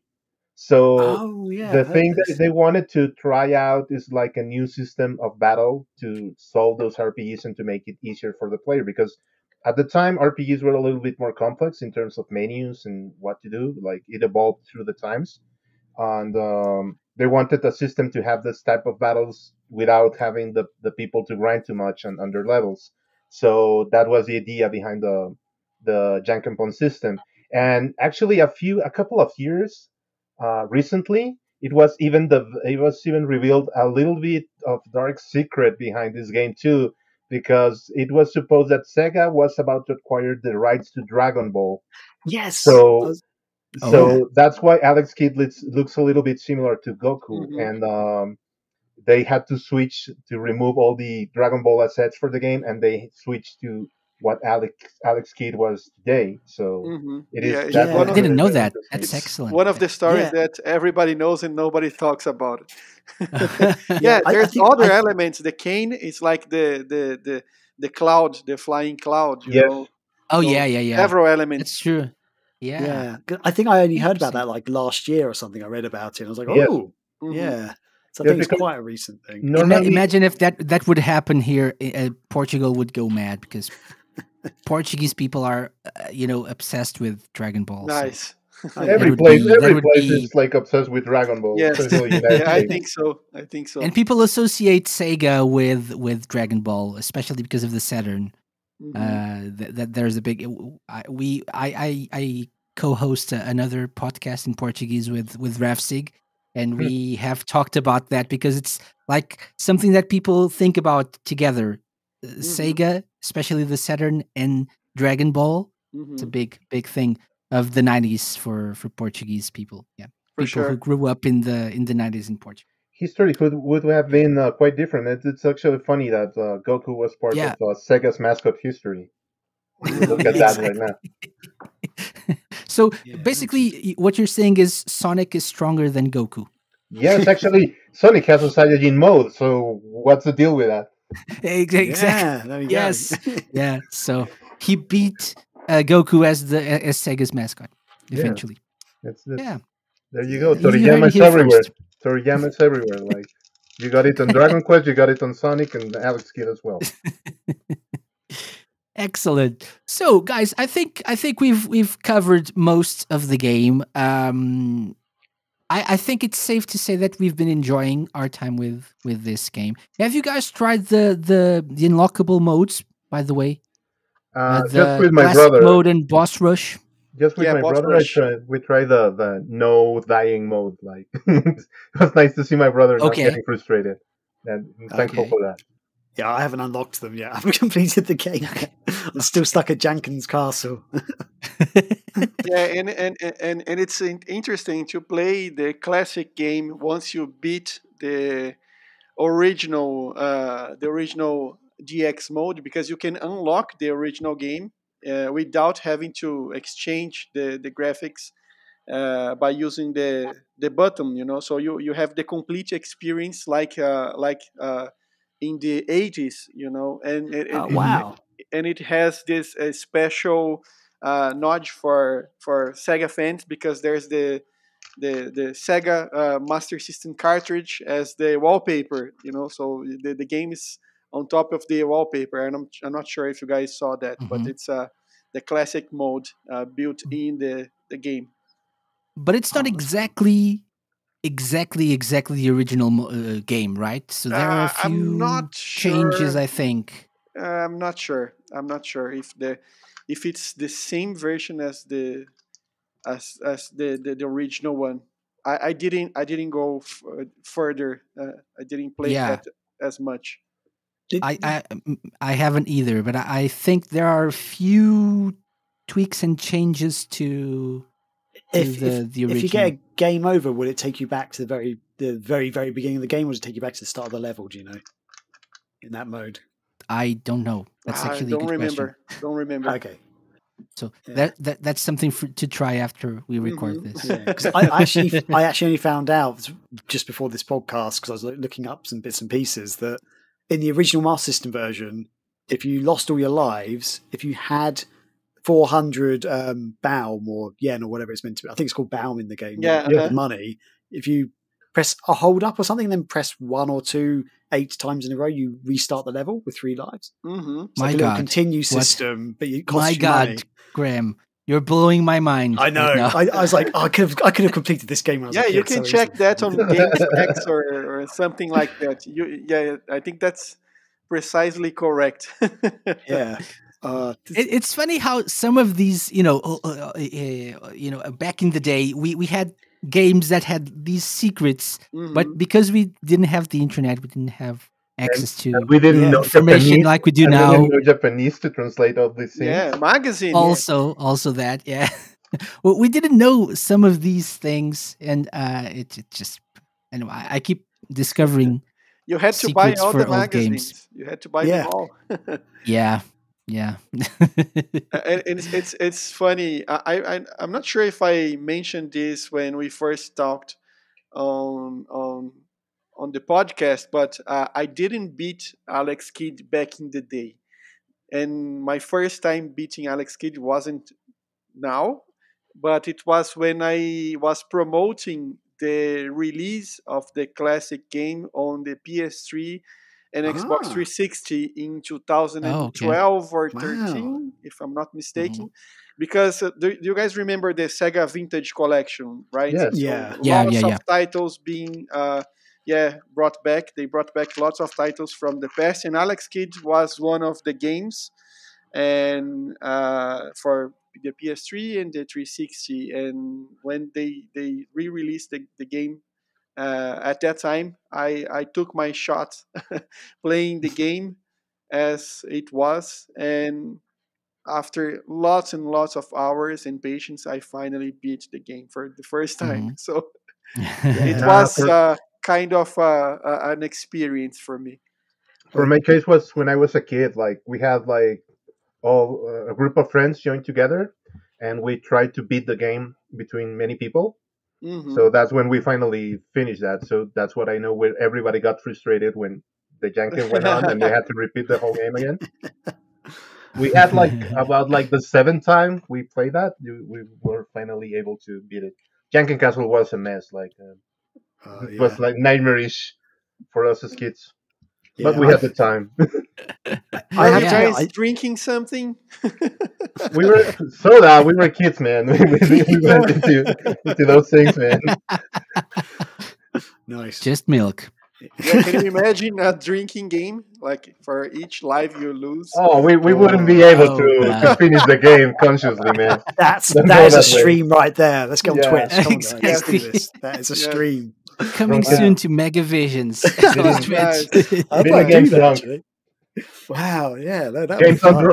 So Oh yeah. the I've heard thing this. that they wanted to try out is like a new system of battle to solve those RPGs and to make it easier for the player, because at the time RPGs were a little bit more complex in terms of menus and what to do. Like it evolved through the times, and they wanted a system to have this type of battles without having the people to grind too much on their levels. So that was the idea behind the Jankenteam system. And actually, a couple of years recently, it was even revealed a little bit of dark secret behind this game too, because it was supposed that Sega was about to acquire the rights to Dragon Ball. Yes. So Oh. so that's why Alex Kidd looks a little bit similar to Goku, Mhm. and they had to switch to remove all the Dragon Ball assets for the game, and they switched to what Alex Kidd was today. So it Yeah, is it's that's I one what of didn't made it know very that. interesting. That's it's excellent. one of the stories Yeah. that everybody knows and nobody talks about it. Yeah. Yeah, I there's think other elements. The cane is like the cloud, the flying cloud, you Yes, know. Oh yeah, So yeah, yeah. several That's elements. true. Yeah. Yeah, I think I only heard about Interesting. that like last year or something. I read about it. And I was like, yes, oh, Hmm yeah. So I yes. think it's Because quite a recent thing. normally, Imagine if that would happen here. Portugal would go mad because Portuguese people are, obsessed with Dragon Ball. So Nice. Oh yeah. that every would place be, is like obsessed with Dragon Ball, Yes. especially the United Yeah, I States. think so. I think so. and people associate Sega with Dragon Ball, especially because of the Saturn. Hmm That there's a big. I co-host another podcast in Portuguese with Rafsig, and we have talked about that because it's like something that people think about together. hmm Sega, especially the Saturn and Dragon Ball, it's a hmm big thing of the '90s for Portuguese people. Yeah, For people who sure. grew up in the '90s in Portugal. History would have been quite different. It's actually funny that Goku was part of Yeah, Sega's mascot history. When you look at that Yeah. right now. So Yeah. Interesting. basically, what you're saying is Sonic is stronger than Goku. Yes, actually, Sonic has a Saiyajin mode. So what's the deal with that? Exactly. Yeah. There we go. Yes. Yeah. So he beat Goku as Sega's mascot Yes, eventually. that's Yeah. there you go. You heard Toriyama it is here everywhere. first. Toriyama is everywhere. Like you got it on Dragon Quest, you got it on Sonic and Alex Kidd as well. Excellent. So, guys, I think we've covered most of the game. I think it's safe to say that we've been enjoying our time with this game. Have you guys tried the unlockable modes? By the way, Just the with my classic brother, mode and boss rush. just with Yeah, my boss brother, rush. we tried the no dying mode. Like it was nice to see my brother not Okay. getting frustrated, and I'm thankful Okay. for that. Yeah, I haven't unlocked them yet. I haven't completed the game yet. I'm still stuck at Janken's castle. Yeah, and it's interesting to play the classic game once you beat the original DX mode, because you can unlock the original game without having to exchange the graphics by using the button, you know. So you have the complete experience like in the 80s, you know, Oh Mhm. wow. and it has this special nod for Sega fans, because there's the Sega Master System cartridge as the wallpaper, you know. So the game is on top of the wallpaper, and I'm not sure if you guys saw that, but Mhm. it's the classic mode built in the game. But it's not Oh, that's cool. exactly the original game, right? So there are a I'm few not changes, sure. I think. I'm not sure. I'm not sure if it's the same version as the original one. I didn't go further. I didn't play Yeah, that as much. Did, I haven't either, but I think there are a few tweaks and changes to the if you get original. a game over, will it take you back to the very beginning of the game, or does it take you back to the start of the level? Do you know in that mode? I don't know. That's I actually a don't good question. remember. Don't remember. Okay. So Yeah. that's something to try after we record Mhm. this. Yeah, because I actually only found out just before this podcast, because I was looking up some bits and pieces, that in the original Master System version, if you lost all your lives, if you had 400 Baum or yen or whatever it's meant to be, I think it's called Baum in the game, Yeah. Yeah. the money. If you press a hold up or something, and then press one or two 8 times in a row, you restart the level with 3 lives. Mm-hmm. It's like My a little God, continue what? system, but it My costs you God, money. Graham, you're blowing my mind. I right know. now. I was like, oh, I could have completed this game when I was Yeah, a kid. you can so check easily. that on GameSpec or something like that. Yeah, I think that's precisely correct. Yeah. It's funny how some of these, back in the day, we had games that had these secrets, but Hmm because we didn't have the internet, we didn't have and, access and to we didn't Yeah. know information Japanese, like we do and we didn't now. know Japanese to translate all these things. Yeah, magazine. Also that, yeah. Well, we didn't know some of these things, and it just, and I keep discovering You had to buy secrets all for the old games. magazines. You had to buy them Yeah. all. Yeah, yeah. And it's funny. I'm not sure if I mentioned this when we first talked on on on the podcast, but I didn't beat Alex Kidd back in the day, and my first time beating Alex Kidd wasn't now, but it was when I was promoting the release of the classic game on the PS3 and Xbox Ah. 360 in Oh, okay. 2012 or Wow. 13, if I'm not Mhm. mistaken. Because do you guys remember the Sega Vintage Collection, right? Yes. So Yeah. Yeah, yeah, lots of yeah. titles being brought back. They brought back lots of titles from the past, and Alex Kidd was one of the games, and for the PS3 and the 360. And when they re-released the game at that time, I took my shot playing the game as it was, and after lots and lots of hours and patience, I finally beat the game for the first time. Mhm. So it Yeah. Nah, was kind of an experience for me. for Well, my case was when I was a kid. Like we had like all a group of friends joined together, and we tried to beat the game between many people. Hmm. So that's when we finally finished that. So that's what I know. Where everybody got frustrated when the Janken went on and they had to repeat the whole game again. We had like about like the seventh time we played that, we were finally able to beat it. Janken Castle was a mess. Like it was yeah. like nightmarish for us as kids, but Yeah. we had the time. I Were have you to Yeah. admit, guys drinking something? We were soda. We were kids, man. We went into those things, man. nice. Just milk. Yeah, can you imagine a drinking game? Like for each life you lose. Oh, we wouldn't be Oh, able Oh to god. finish the game consciously, man. Don't that go is a that way. stream right there. Let's go on Yeah, Twitch. Come on, guys. Let's do Exactly. Yes, this. That is a yes, stream. Coming drunken soon Wow. to Megavisions on video, Twitch. nice, I video might do games that drunk. actually. Wow. Yeah. That'd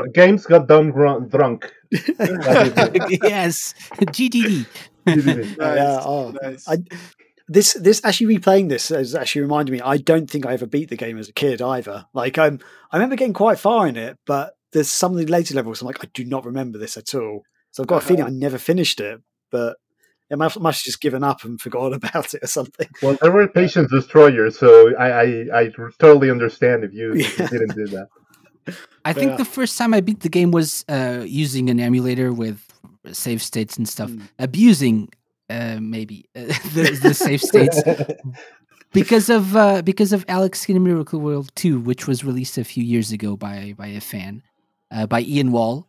be Games got done drunk. That'd be good. fun. Yes. GTD. GDD. Yeah. nice, Oh, nice. I this actually replaying this has actually reminded me. I don't think I ever beat the game as a kid either. Like I remember getting quite far in it, but there's some of the later levels. I'm like, I do not remember this at all. So I've got a feeling I never finished it, but I must have just given up and forgotten about it or something. Well, there were patience destroyers, so I totally understand if you Yeah. didn't do that. I think Yeah. the first time I beat the game was using an emulator with save states and stuff. Mm. Abusing maybe the save states because of Alex Kidd in Miracle World 2, which was released a few years ago by a fan, by Ian Wall,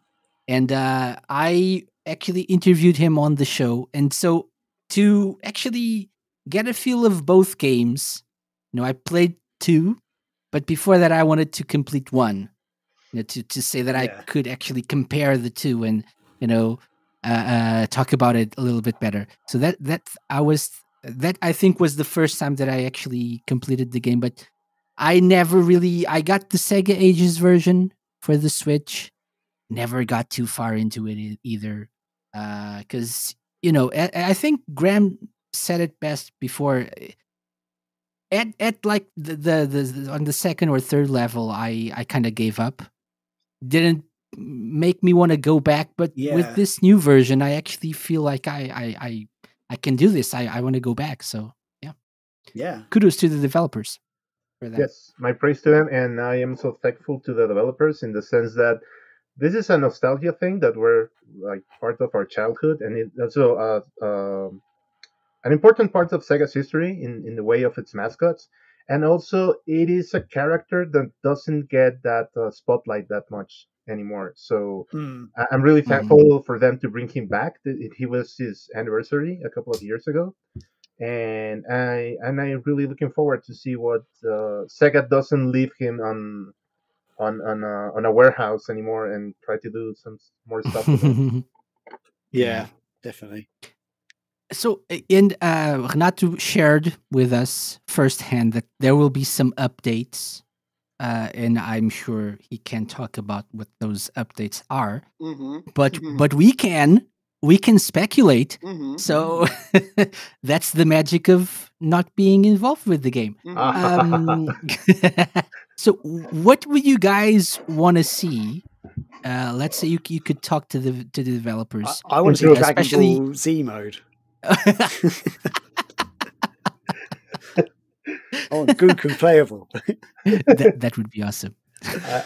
and I actually interviewed him on the show, and so to actually get a feel of both games, I played 2, but before that I wanted to complete 1, to say that I Yeah. could actually compare the two and talk about it a little bit better. So that I think was the first time that I actually completed the game, but I got the Sega Ages version for the Switch. Never got too far into it either, because I think Graham said it best before. At like the on the second or third level, I kind of gave up. Didn't make me want to go back, but with Yeah. this new version, I actually feel like I can do this. I want to go back. So yeah, Yeah. kudos to the developers for that. Yes, my praise to them, and I am so thankful to the developers in the sense that this is a nostalgia thing that we're like part of our childhood, and it also an important part of Sega's history in the way of its mascots. And also, it is a character that doesn't get that spotlight that much anymore. So Mm. I'm really Mhm. thankful for them to bring him back. He was his anniversary a couple of years ago, and I'm really looking forward to see what Sega doesn't leave him on a warehouse anymore and try to do some more stuff with him. Yeah. Definitely. So, and Renato shared with us firsthand that there will be some updates and I'm sure he can talk about what those updates are. Mm-hmm. But we can speculate. Mm-hmm. So that's the magic of not being involved with the game. So what would you guys want to see? Let's say you could talk to the developers. I want to see Improve. Dragon Especially- Ball Z mode. Oh, Goku playable. that would be awesome.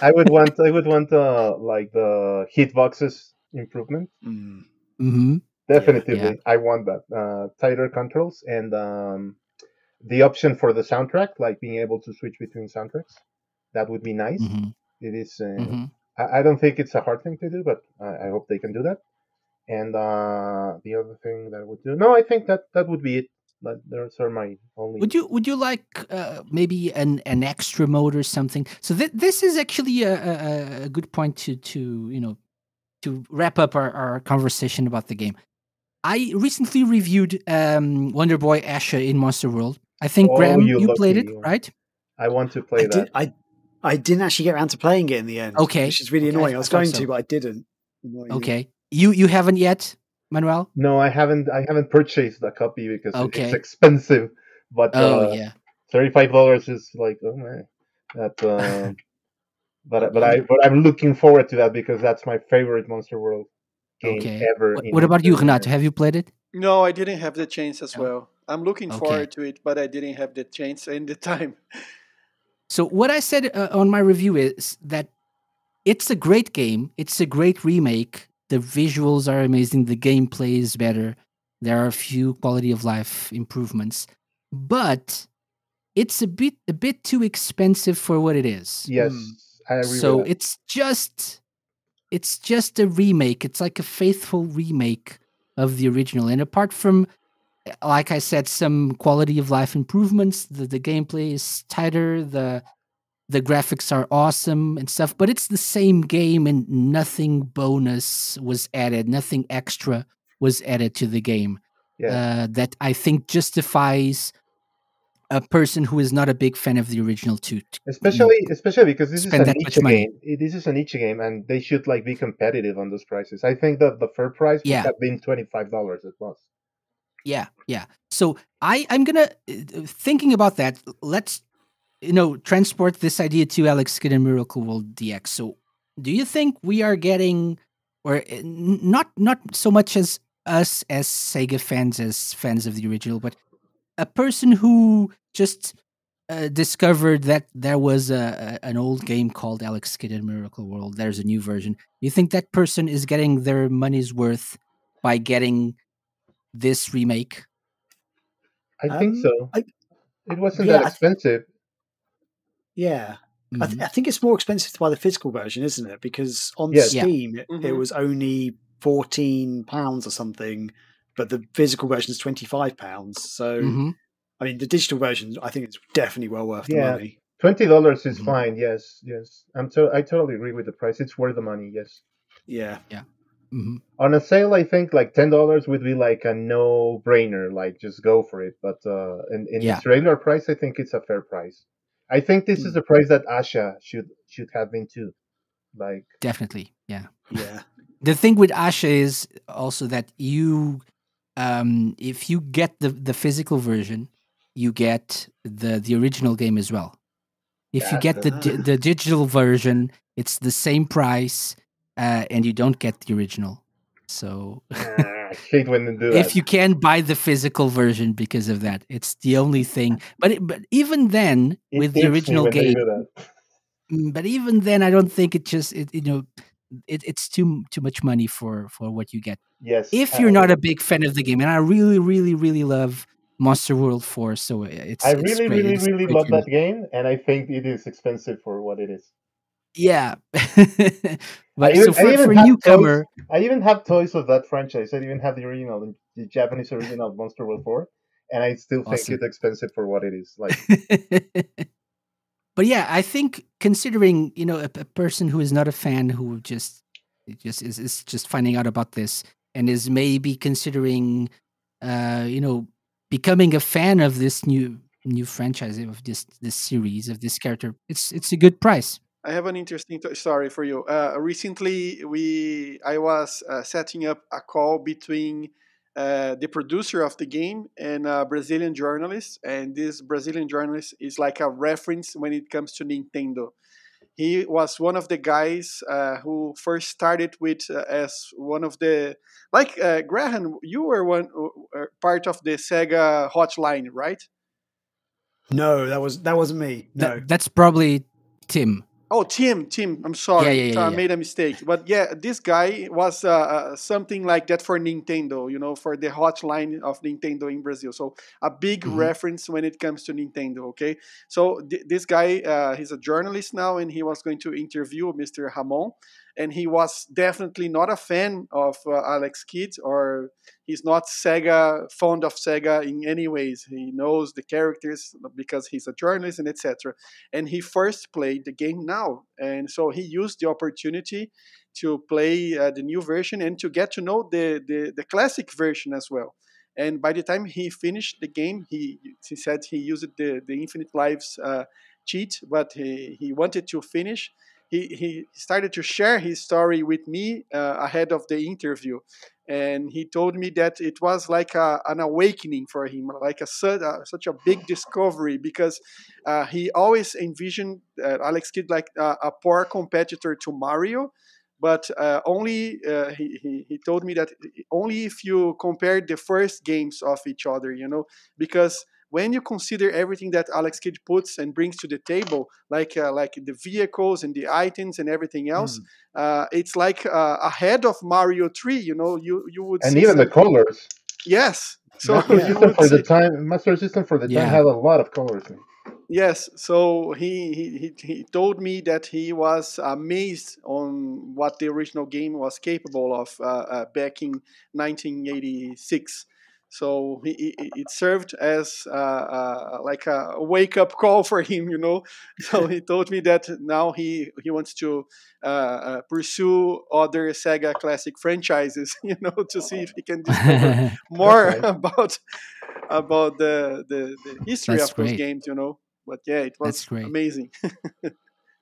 I would want like the hitboxes improvement. Mm-hmm. Definitely, Yeah. I want that tighter controls and the option for the soundtrack, like being able to switch between soundtracks. That would be nice. Mm-hmm. It is. Mm-hmm. I don't think it's a hard thing to do, but I hope they can do that. And the other thing that I would do, no, I think that would be it. But those are my only. Would you like maybe an extra mode or something? So this is actually a good point to wrap up our conversation about the game. I recently reviewed Wonder Boy Asha in Monster World. I think Oh, Graham, you you played it, lucky. right? I want to play that. I didn't actually get around to playing it in the end. Okay. Which is really Okay, annoying. I I was thought going so. to, but I didn't. Annoying. Okay. You haven't yet, Manuel? No, I haven't purchased a copy because Okay. it's expensive. But Oh yeah. $35 is like, oh man, that. But I'm looking forward to that because that's my favorite Monster World game Okay. ever. What about you, Renato? Have you played it? No, I didn't have the chance as No. well. I'm looking Okay. forward to it, but I didn't have the chance and the time. So what I said on my review is that it's a great game. It's a great remake. The visuals are amazing. The gameplay is better. There are a few quality of life improvements, but it's a bit too expensive for what it is. Yes, I agree So with that. it's just a remake. It's like a faithful remake of the original. And apart from, like I said, some quality of life improvements, the gameplay is tighter, the graphics are awesome and stuff, but it's the same game and nothing bonus was added, nothing extra was added to the game. Yeah. That I think justifies a person who is not a big fan of the original to Especially because this is spend a that niche much money. game. This is a niche game, and they should like be competitive on those prices. I think that the fair price would Yeah. have been $25 at most. Yeah. So I'm gonna thinking about that. Let's transport this idea to Alex Kidd and Miracle World DX. So, do you think we are getting, or not so much as us as Sega fans, as fans of the original, but a person who just discovered that there was an old game called Alex Kidd and Miracle World. There's a new version. You think that person is getting their money's worth by getting this remake? I think so. It wasn't yeah, that expensive. Yeah. Mhm. I think it's more expensive to buy the physical version, isn't it? Because on Yes. Yeah. Steam, it Mhm. was only £14 or something, but the physical version is £25. So, Mhm. I mean, the digital version, I think it's definitely well worth the Yeah. money. $20 is Mhm. fine. Yes. I totally agree with the price. It's worth the money. Yes. Yeah. Mhm. On a sale, I think like $10 would be like a no-brainer. Like just go for it. But in Yeah. its regular price, I think it's a fair price. I think this is the price that Asha should have been too. Like Definitely, yeah. Yeah. The thing with Asha is also that you, if you get the physical version, you get the original game as well. If you get the digital version, it's the same price, and you don't get the original. So I hate when they do that. if you can buy the physical version because of that, it's the only thing. But even then, It with the irks me original when they game, do that. but even then, I don't think it's too much money for what you get. Yes. If you're not a big fan of the game, and I really, really, really love Monster World 4, so it's I it's really, great. really, It's really great love remake. that game, and I think it is expensive for what it is. Yeah, I but even, so I even for a have newcomer, toys. I even have toys of that franchise. I even have the original, the Japanese original Monster World 4, and I still think awesome. it's expensive for what it is. Like, But yeah, I think considering a person who is not a fan, who just is just finding out about this and is maybe considering, becoming a fan of this new new franchise of this series of this character, it's a good price. I have an interesting story for you. Recently, I was setting up a call between the producer of the game and a Brazilian journalist, and this Brazilian journalist is like a reference when it comes to Nintendo. He was one of the guys who first started with as one of the like Graham. You were one part of the Sega hotline, right? No, that wasn't me. No. That's probably Tim. Oh, Tim. I'm Yeah, sorry. yeah, So I yeah, yeah. made a mistake. But yeah, this guy was something like that for Nintendo, for the hotline of Nintendo in Brazil. So a big Hmm. reference when it comes to Nintendo, okay? So this guy, he's a journalist now, and he was going to interview Mr. Ramon. And he was definitely not a fan of Alex Kidd, or he's not fond of Sega in any ways. He knows the characters because he's a journalist and etc. And he first played the game now, and so he used the opportunity to play the new version and to get to know the classic version as well. And by the time he finished the game, he said he used the Infinite Lives cheat, but he wanted to finish. He started to share his story with me ahead of the interview, and he told me that it was like an awakening for him, like such a big discovery, because he always envisioned Alex Kidd like a poor competitor to Mario, but only he told me that only if you compare the first games of each other, because when you consider everything that Alex Kidd puts and brings to the table, like the vehicles and the items and everything else, Mm. it's like ahead of Mario 3. You would And see even the something. colors. Yes, so Master you Yeah. System would for the see. time. Master System for the time Yeah. had a lot of colors. Yes, so he told me that he was amazed on what the original game was capable of back in 1986. So it served as like a wake up call for him. So he told me that now he wants to pursue other Sega classic franchises, to see if he can discover That's more nice. about the history That's of those great. games. But yeah, it That's was great. amazing.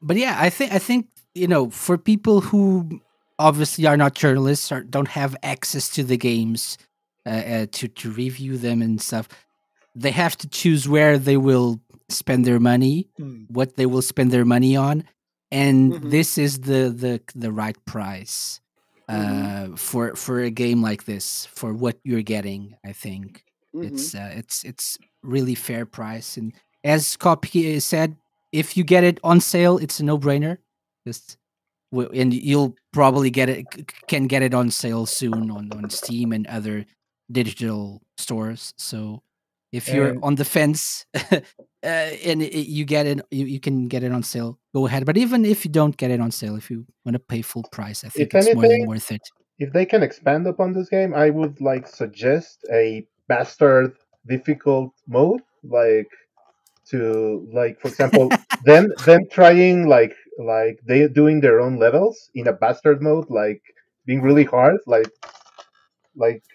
But yeah, I think for people who obviously are not journalists or don't have access to the games to review them and stuff, they have to choose where they will spend their money, Mm. what they will spend their money on, and Hmm. this is the right price Hmm. for a game like this for what you're getting. I think Hmm. it's really fair price, and as Kopke said, if you get it on sale, it's a no brainer. Just and you'll probably can get it on sale soon on Steam and other digital stores. So if you're And on the fence and you get it, you can get it on sale. Go ahead. But even if you don't get it on sale, if you want to pay full price, I think if it's more than anything, worth it. if they can expand upon this game, I would like suggest a bastard difficult mode, like to like for example, them trying like they doing their own levels in a bastard mode, like being really hard, like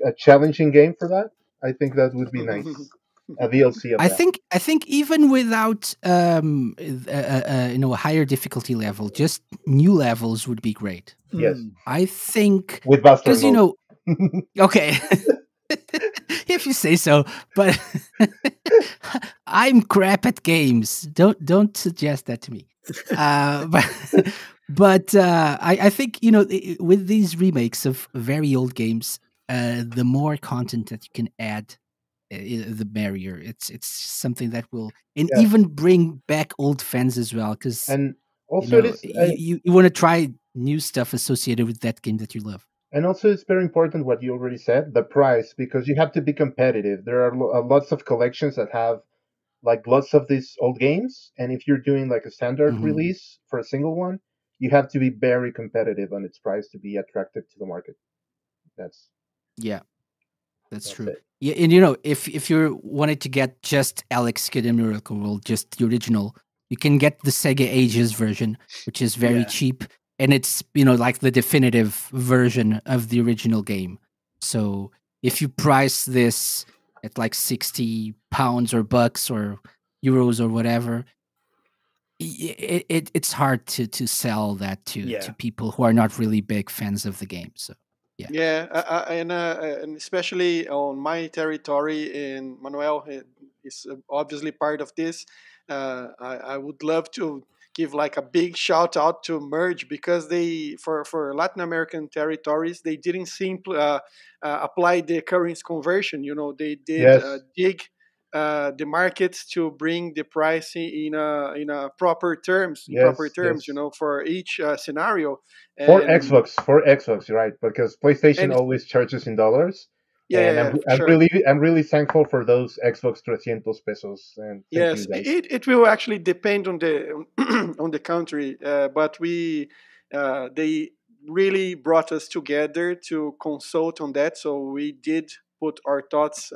a challenging game for that. I think that would be nice. A DLC of that. I think even without a higher difficulty level, just new levels would be great. Yes, Mm. I think with bastard because mode. okay, if you say so, but I'm crap at games. Don't suggest that to me. But I think with these remakes of very old games, the more content that you can add, the merrier. It's something that will and Yeah, even bring back old fans as well because and also it is. you want to try new stuff associated with that game that you love. And also, it's very important what you already said, the price, because you have to be competitive. There are lots of collections that have like lots of these old games, and if you're doing like a standard Hmm. release for a single one, you have to be very competitive on its price to be attractive to the market. That's Yeah. That's that's true. it. Yeah, and if you wanted to get just Alex Kidd in Miracle World, just the original, you can get the Sega Ages version, which is very Yeah. cheap, and it's like the definitive version of the original game. So if you price this at like £60 or bucks or euros or whatever, it's hard to sell that to people who are not really big fans of the game. So yeah. Yeah, and especially on my territory, and Manuel is obviously part of this. I would love to give like a big shout out to Merge, because they for Latin American territories they didn't simply apply the currency conversion. You know, they did Yes. dig the markets to bring the price in a proper terms, Yes. you Yes. know, for each scenario. For Xbox, right? Because PlayStation And always charges in dollars, yeah, and yeah, for sure. I'm really thankful for those Xbox 300 pesos, and thank you Yes, guys. it will actually depend on the on the country, but we they really brought us together to consult on that. So we did put our thoughts.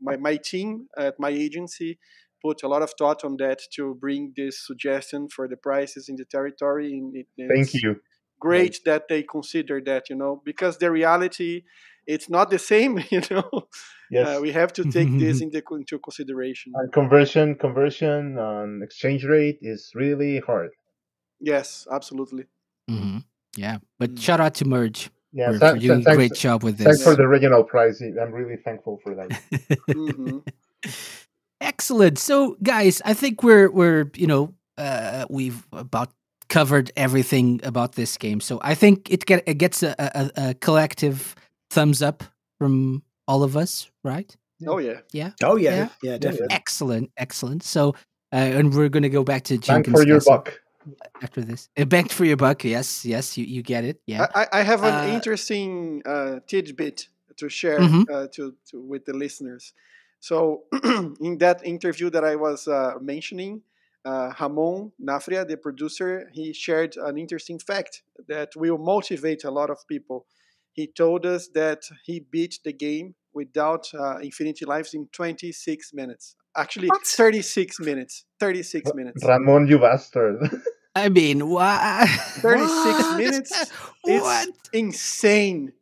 My team at my agency put a lot of thought on that to bring this suggestion for the prices in the territory, and Thank it's you, guys. great that they consider that, you know, because the reality it's not the same. You know, Yes, we have to take this into consideration. and conversion on exchange rate is really hard. Yes, absolutely. Hmm. Yeah, but shout out to Merge Yeah, for doing a great job with thanks for Yeah. this. the regional price. I'm really thankful for that. Hmm. Excellent. So, guys, I think we're we've about covered everything about this game. So I think it gets a collective thumbs up from all of us, right? Oh yeah. Yeah. Oh yeah, Yeah. yeah, definitely. Excellent, excellent. So, and we're gonna go back to Thank Jenkins for your Castle buck. after this. Back for your buck. Yes, yes, you get it. Yeah. I have an Uh, interesting tidbit to share mhm. to with the listeners. So in that interview that I was mentioning, Ramon Nafria, the producer, he shared an interesting fact that will motivate a lot of people. He told us that he beat the game without infinity lives in 26 minutes. Actually, What? 36 minutes. 36 minutes. Ramon, you bastard. I mean, what? 36 What? minutes. It's What? insane.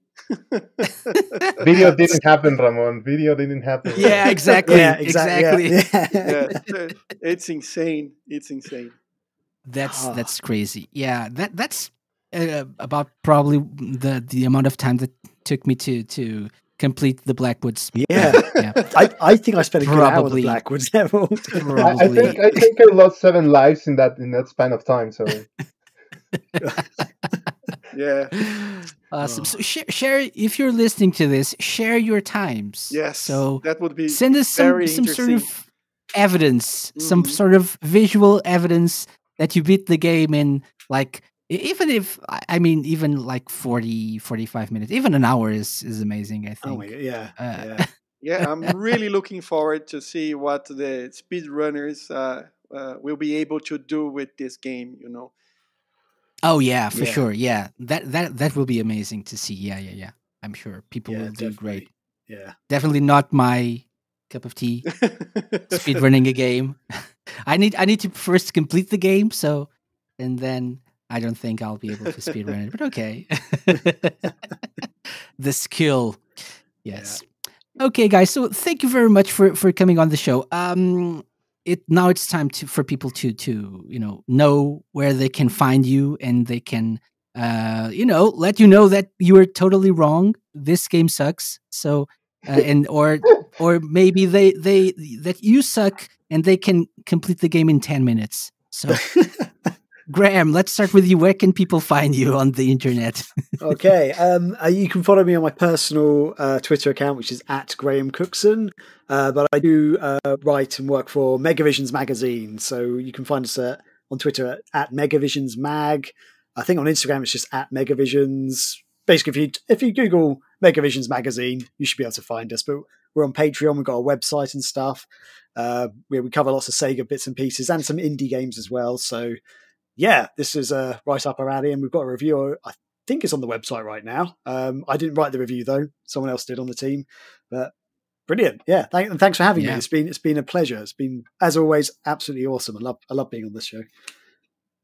Video didn't happen, Ramon. Video didn't happen. Yeah, exactly. Yeah, exactly. Exactly. Yeah. Yeah, it's insane. It's insane. That's crazy. Yeah, that's about probably the amount of time that took me to complete the Blackwoods. Yeah. Yeah, I think I spent a good hour with Probably. the Blackwoods level. probably. I think I lost 7 lives in that span of time. So Yeah. Awesome. So share if you're listening to this, share your times. Yes. So that would be send us very some sort interesting. of evidence, some Mhm. sort of visual evidence that you beat the game in, like, even if I mean even like 40 45 minutes, even an hour is amazing, I Oh my think. god, yeah. Uh, Yeah, I'm really looking forward to see what the speedrunners will be able to do with this game. You know. Oh yeah, for Yeah. sure. Yeah, that will be amazing to see. Yeah. I'm sure people Yeah, will do definitely. great. Yeah. Definitely not my cup of tea. Speedrunning a game. I need to first complete the game, so and then I don't think I'll be able to speedrun it. But okay, the skill. Yes. Okay, guys. So thank you very much for coming on the show. Now it's time for people to know where they can find you, and they can let you know that you are totally wrong. This game sucks. So and or maybe they that you suck and they can complete the game in 10 minutes. So Graham, let's start with you. Where can people find you on the internet? Okay. You can follow me on my personal Twitter account, which is at Graham Cookson. But I do write and work for Megavisions magazine, so you can find us on Twitter at Megavisions Mag. I think on Instagram it's just at Megavisions. Basically, if you Google Megavisions magazine, you should be able to find us. But we're on Patreon. We've got a website and stuff. We cover lots of Sega bits and pieces and some indie games as well. So yeah, this is right up our alley, and we've got a review. I think it's on the website right now. I didn't write the review though; someone else did on the team. But brilliant, yeah. Thanks for having me. It's been a pleasure. It's been, as always, absolutely awesome. I love being on this show.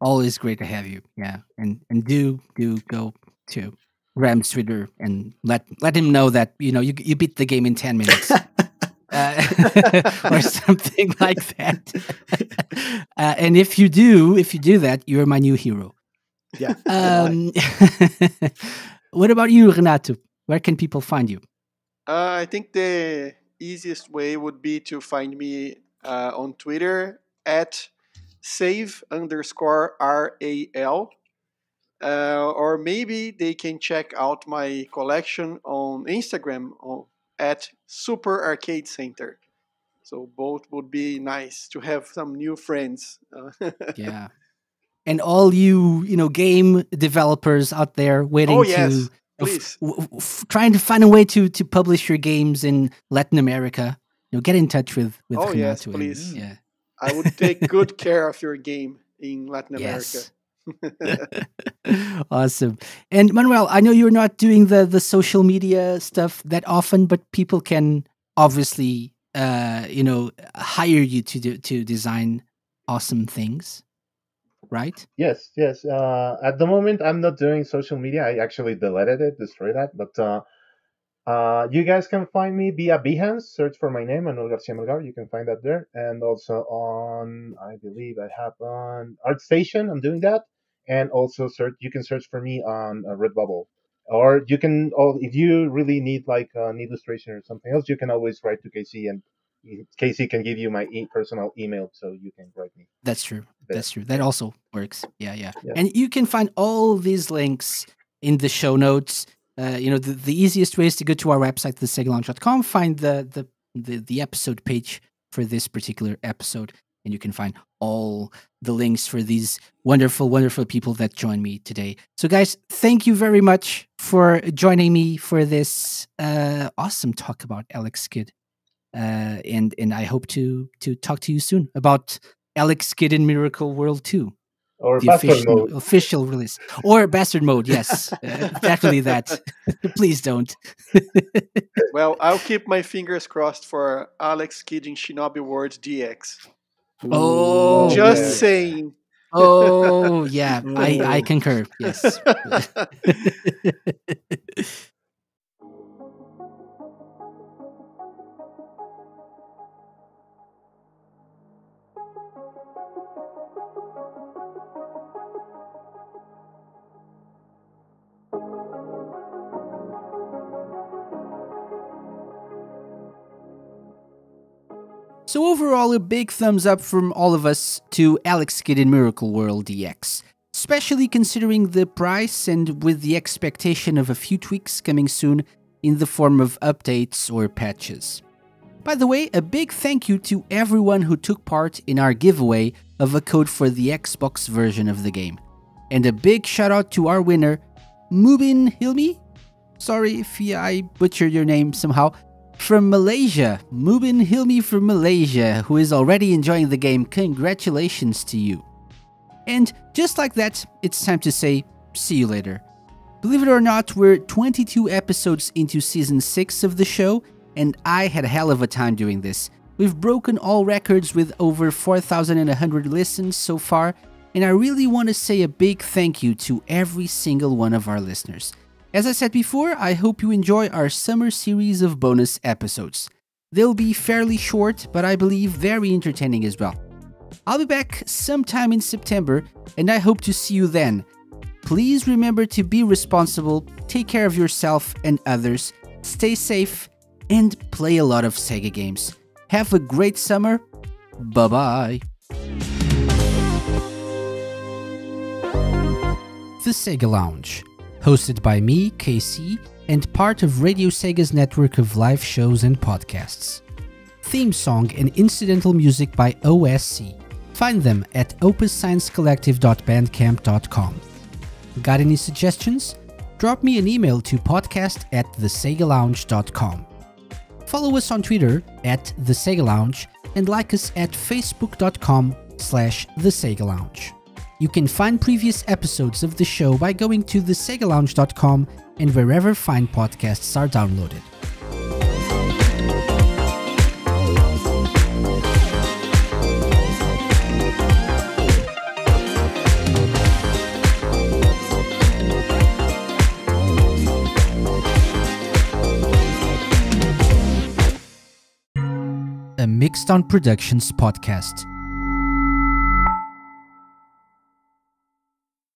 Always great to have you. Yeah, and do go to Graham's Twitter and let him know that you beat the game in 10 minutes. or something like that. And if you do that, you're my new hero. Yeah. What about you, Renato? Where can people find you? I think the easiest way would be to find me on Twitter at save_RAL. Or maybe they can check out my collection on Instagram at Super Arcade Center. So both would be nice to have some new friends. Yeah. And all you game developers out there waiting Oh yes, to please. trying to find a way to publish your games in Latin America, get in touch with Oh yes, Renato. please. Yeah. I would take good care of your game in Latin America. Yes. Awesome. And Manuel, I know you're not doing the social media stuff that often, but people can obviously hire you to design awesome things, right? Yes, yes. At the moment, I'm not doing social media. I actually deleted it, destroyed that. But you guys can find me via Behance. Search for my name, Manuel Garcia Melgar. You can find that there. And also on, I believe I have on ArtStation. I'm doing that. And also you can search for me on Redbubble. Or you can, if you really need like an illustration or something else, you can always write to Casey, and Casey can give you my personal email, so you can write me. That's true. there. That's true. That also works. Yeah. Yeah. And you can find all these links in the show notes. The easiest way is to go to our website, thesegaLounge.com, find the episode page for this particular episode, and you can find all the links for these wonderful, wonderful people that joined me today. So, guys, thank you very much for joining me for this awesome talk about Alex Kidd. And I hope to talk to you soon about Alex Kidd in Miracle World 2. Or The Bastard Mode. official release. Or Bastard Mode, yes. Definitely that. Please don't. Well, I'll keep my fingers crossed for Alex Kidd in Shinobi World DX. Oh, Just yeah. saying. Oh, yeah. I concur. Yes. So overall, a big thumbs up from all of us to Alex Kidd in Miracle World DX, especially considering the price and with the expectation of a few tweaks coming soon in the form of updates or patches. By the way, a big thank you to everyone who took part in our giveaway of a code for the Xbox version of the game. And a big shout out to our winner, Mubin Hilmi? Sorry if I butchered your name somehow. From Malaysia, Mubin Hilmi from Malaysia, who is already enjoying the game. Congratulations to you. And just like that, it's time to say, see you later. Believe it or not, we're 22 episodes into Season 6 of the show, and I had a hell of a time doing this. We've broken all records with over 4,100 listens so far, and I really want to say a big thank you to every single one of our listeners. As I said before, I hope you enjoy our summer series of bonus episodes. They'll be fairly short, but I believe very entertaining as well. I'll be back sometime in September, and I hope to see you then. Please remember to be responsible, take care of yourself and others, stay safe, and play a lot of Sega games. Have a great summer. Bye-bye. The Sega Lounge, hosted by me, KC, and part of Radio Sega's network of live shows and podcasts. Theme song and incidental music by OSC. Find them at opussciencecollective.bandcamp.com. Got any suggestions? Drop me an email to podcast@thesegalounge.com. Follow us on Twitter @thesegalounge and like us at facebook.com/thesegalounge. You can find previous episodes of the show by going to thesegalounge.com and wherever fine podcasts are downloaded. Mixed On Productions podcast.